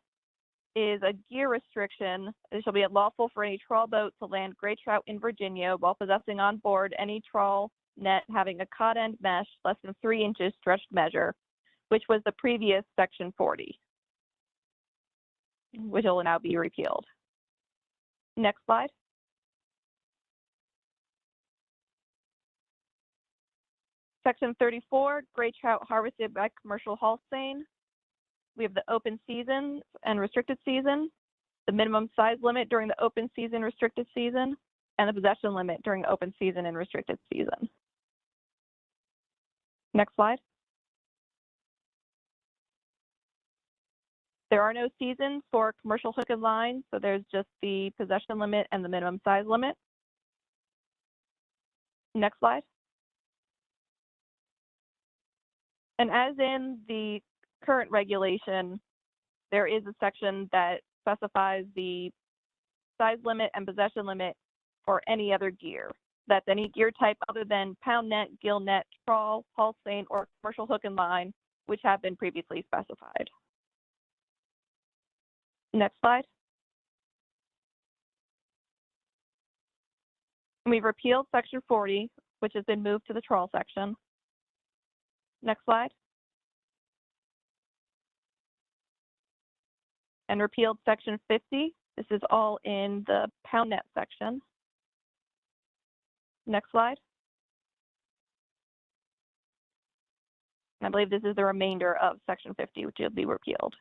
Speaker 7: is a gear restriction. It shall be unlawful for any trawl boat to land gray trout in Virginia while possessing on board any trawl net having a cod end mesh less than 3 inches stretched measure, which was the previous section 40, which will now be repealed. Next slide. Section 34, gray trout harvested by commercial haul seine. We have the open season and restricted season, the minimum size limit during the open season, restricted season, and the possession limit during the open season and restricted season. Next slide. There are no seasons for commercial hook and line, so there's just the possession limit and the minimum size limit. Next slide. And as in the current regulation, there is a section that specifies the size limit and possession limit for any other gear. That's any gear type other than pound net, gill net, trawl, haul seine, or commercial hook and line, which have been previously specified. Next slide. We've repealed section 40, which has been moved to the trawl section. Next slide. And repealed section 50. This is all in the pound net section. Next slide. I believe this is the remainder of section 50, which will be repealed.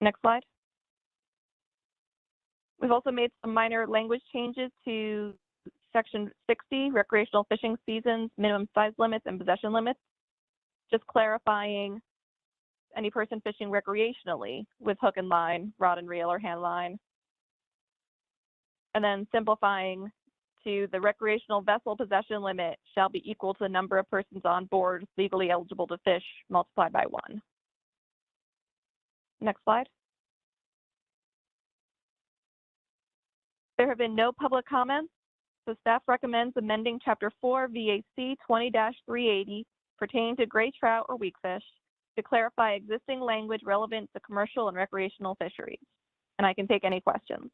Speaker 7: Next slide. We've also made some minor language changes to section 60, recreational fishing seasons, minimum size limits, and possession limits, just clarifying any person fishing recreationally with hook and line, rod and reel, or hand line. And then simplifying to the recreational vessel possession limit shall be equal to the number of persons on board legally eligible to fish multiplied by 1. Next slide. There have been no public comments, so staff recommends amending Chapter 4 VAC 20-380 pertaining to gray trout or weakfish to clarify existing language relevant to commercial and recreational fisheries. And I can take any questions.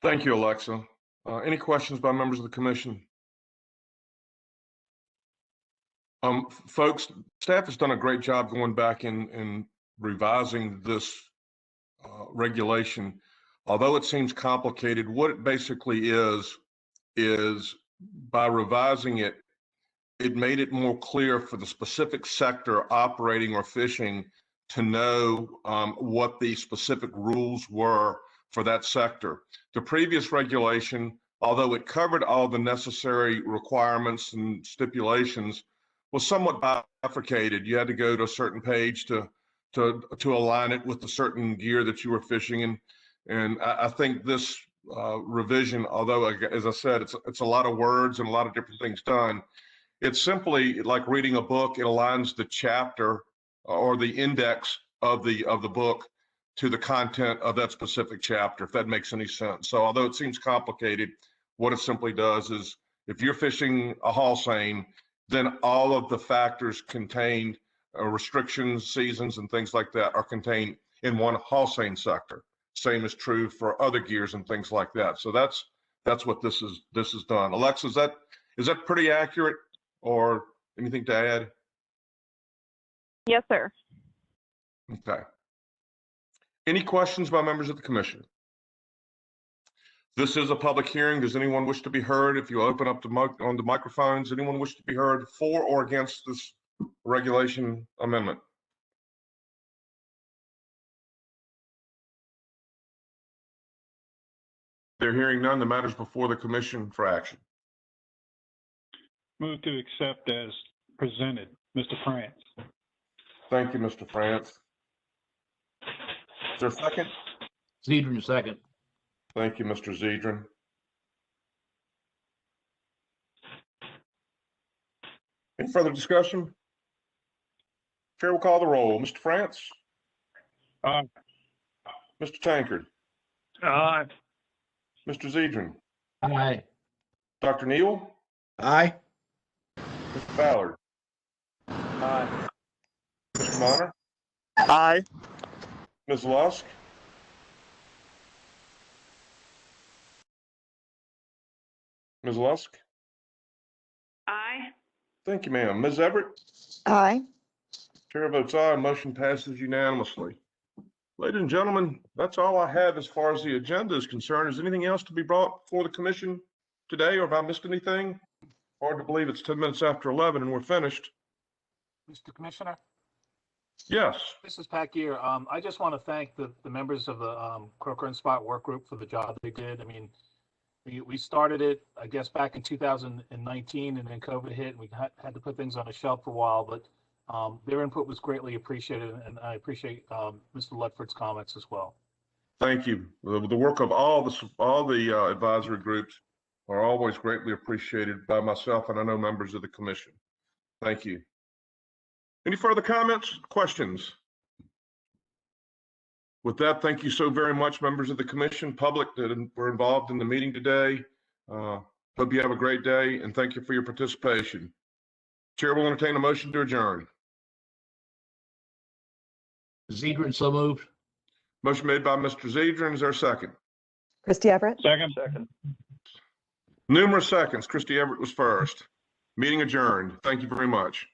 Speaker 2: Thank you, Alexa. Any questions by members of the commission? Folks, staff has done a great job going back and revising this regulation. Although it seems complicated, what it basically is by revising it, it made it more clear for the specific sector operating or fishing to know what the specific rules were for that sector. The previous regulation, although it covered all the necessary requirements and stipulations, was somewhat bifurcated. You had to go to a certain page to align it with the certain gear that you were fishing in. And I think this revision, although, as I said, it's a lot of words and a lot of different things done, it's simply like reading a book. It aligns the chapter or the index of the book to the content of that specific chapter, if that makes any sense. So although it seems complicated, what it simply does is if you're fishing a haul seine, then all of the factors contained, restrictions, seasons, and things like that are contained in one haul seine sector. Same is true for other gears and things like that. So that's what this is done. Alexa, is that pretty accurate, or anything to add?
Speaker 7: Yes, sir.
Speaker 2: Okay. Any questions by members of the commission? This is a public hearing. Does anyone wish to be heard? If you open up on the microphones, anyone wish to be heard for or against this regulation amendment? They're hearing none. The matter is before the commission for action.
Speaker 13: Move to accept as presented. Mr. France.
Speaker 2: Thank you, Mr. France. Is there a second?
Speaker 4: Zedrin, second.
Speaker 2: Thank you, Mr. Zedrin. Any further discussion? Chair will call the roll. Mr. France?
Speaker 13: Aye.
Speaker 2: Mr. Tankard?
Speaker 13: Aye.
Speaker 2: Mr. Zedrin?
Speaker 4: Aye.
Speaker 2: Dr. Neal?
Speaker 21: Aye.
Speaker 2: Mr. Ballard?
Speaker 21: Aye.
Speaker 2: Mr. Monner?
Speaker 5: Aye.
Speaker 2: Ms. Lusk? Ms. Lusk?
Speaker 22: Aye.
Speaker 2: Thank you, ma'am. Ms. Everett?
Speaker 6: Aye.
Speaker 2: Chair votes aye, motion passes unanimously. Ladies and gentlemen, that's all I have as far as the agenda is concerned. Is anything else to be brought before the commission today, or have I missed anything? Hard to believe it's 10 minutes after 11 and we're finished.
Speaker 21: Mr. Commissioner,
Speaker 2: Yes.
Speaker 21: this is Pat Gear. I just want to thank the members of the Croker and Spot Work Group for the job they did. I mean, we started it, I guess, back in 2019, and then COVID hit, and we had to put things on a shelf for a while, but their input was greatly appreciated, and I appreciate Mr. Ledford's comments as well.
Speaker 2: Thank you. The work of all the advisory groups are always greatly appreciated by myself and I know members of the commission. Thank you. Any further comments, questions? With that, thank you so very much, members of the commission, public that were involved in the meeting today. Hope you have a great day, and thank you for your participation. Chair will entertain a motion to adjourn.
Speaker 4: Zedrin, so moved.
Speaker 2: Motion made by Mr. Zedrin. Is there a second?
Speaker 6: Christy Everett?
Speaker 13: Second.
Speaker 2: Numerous seconds. Christy Everett was first. Meeting adjourned. Thank you very much.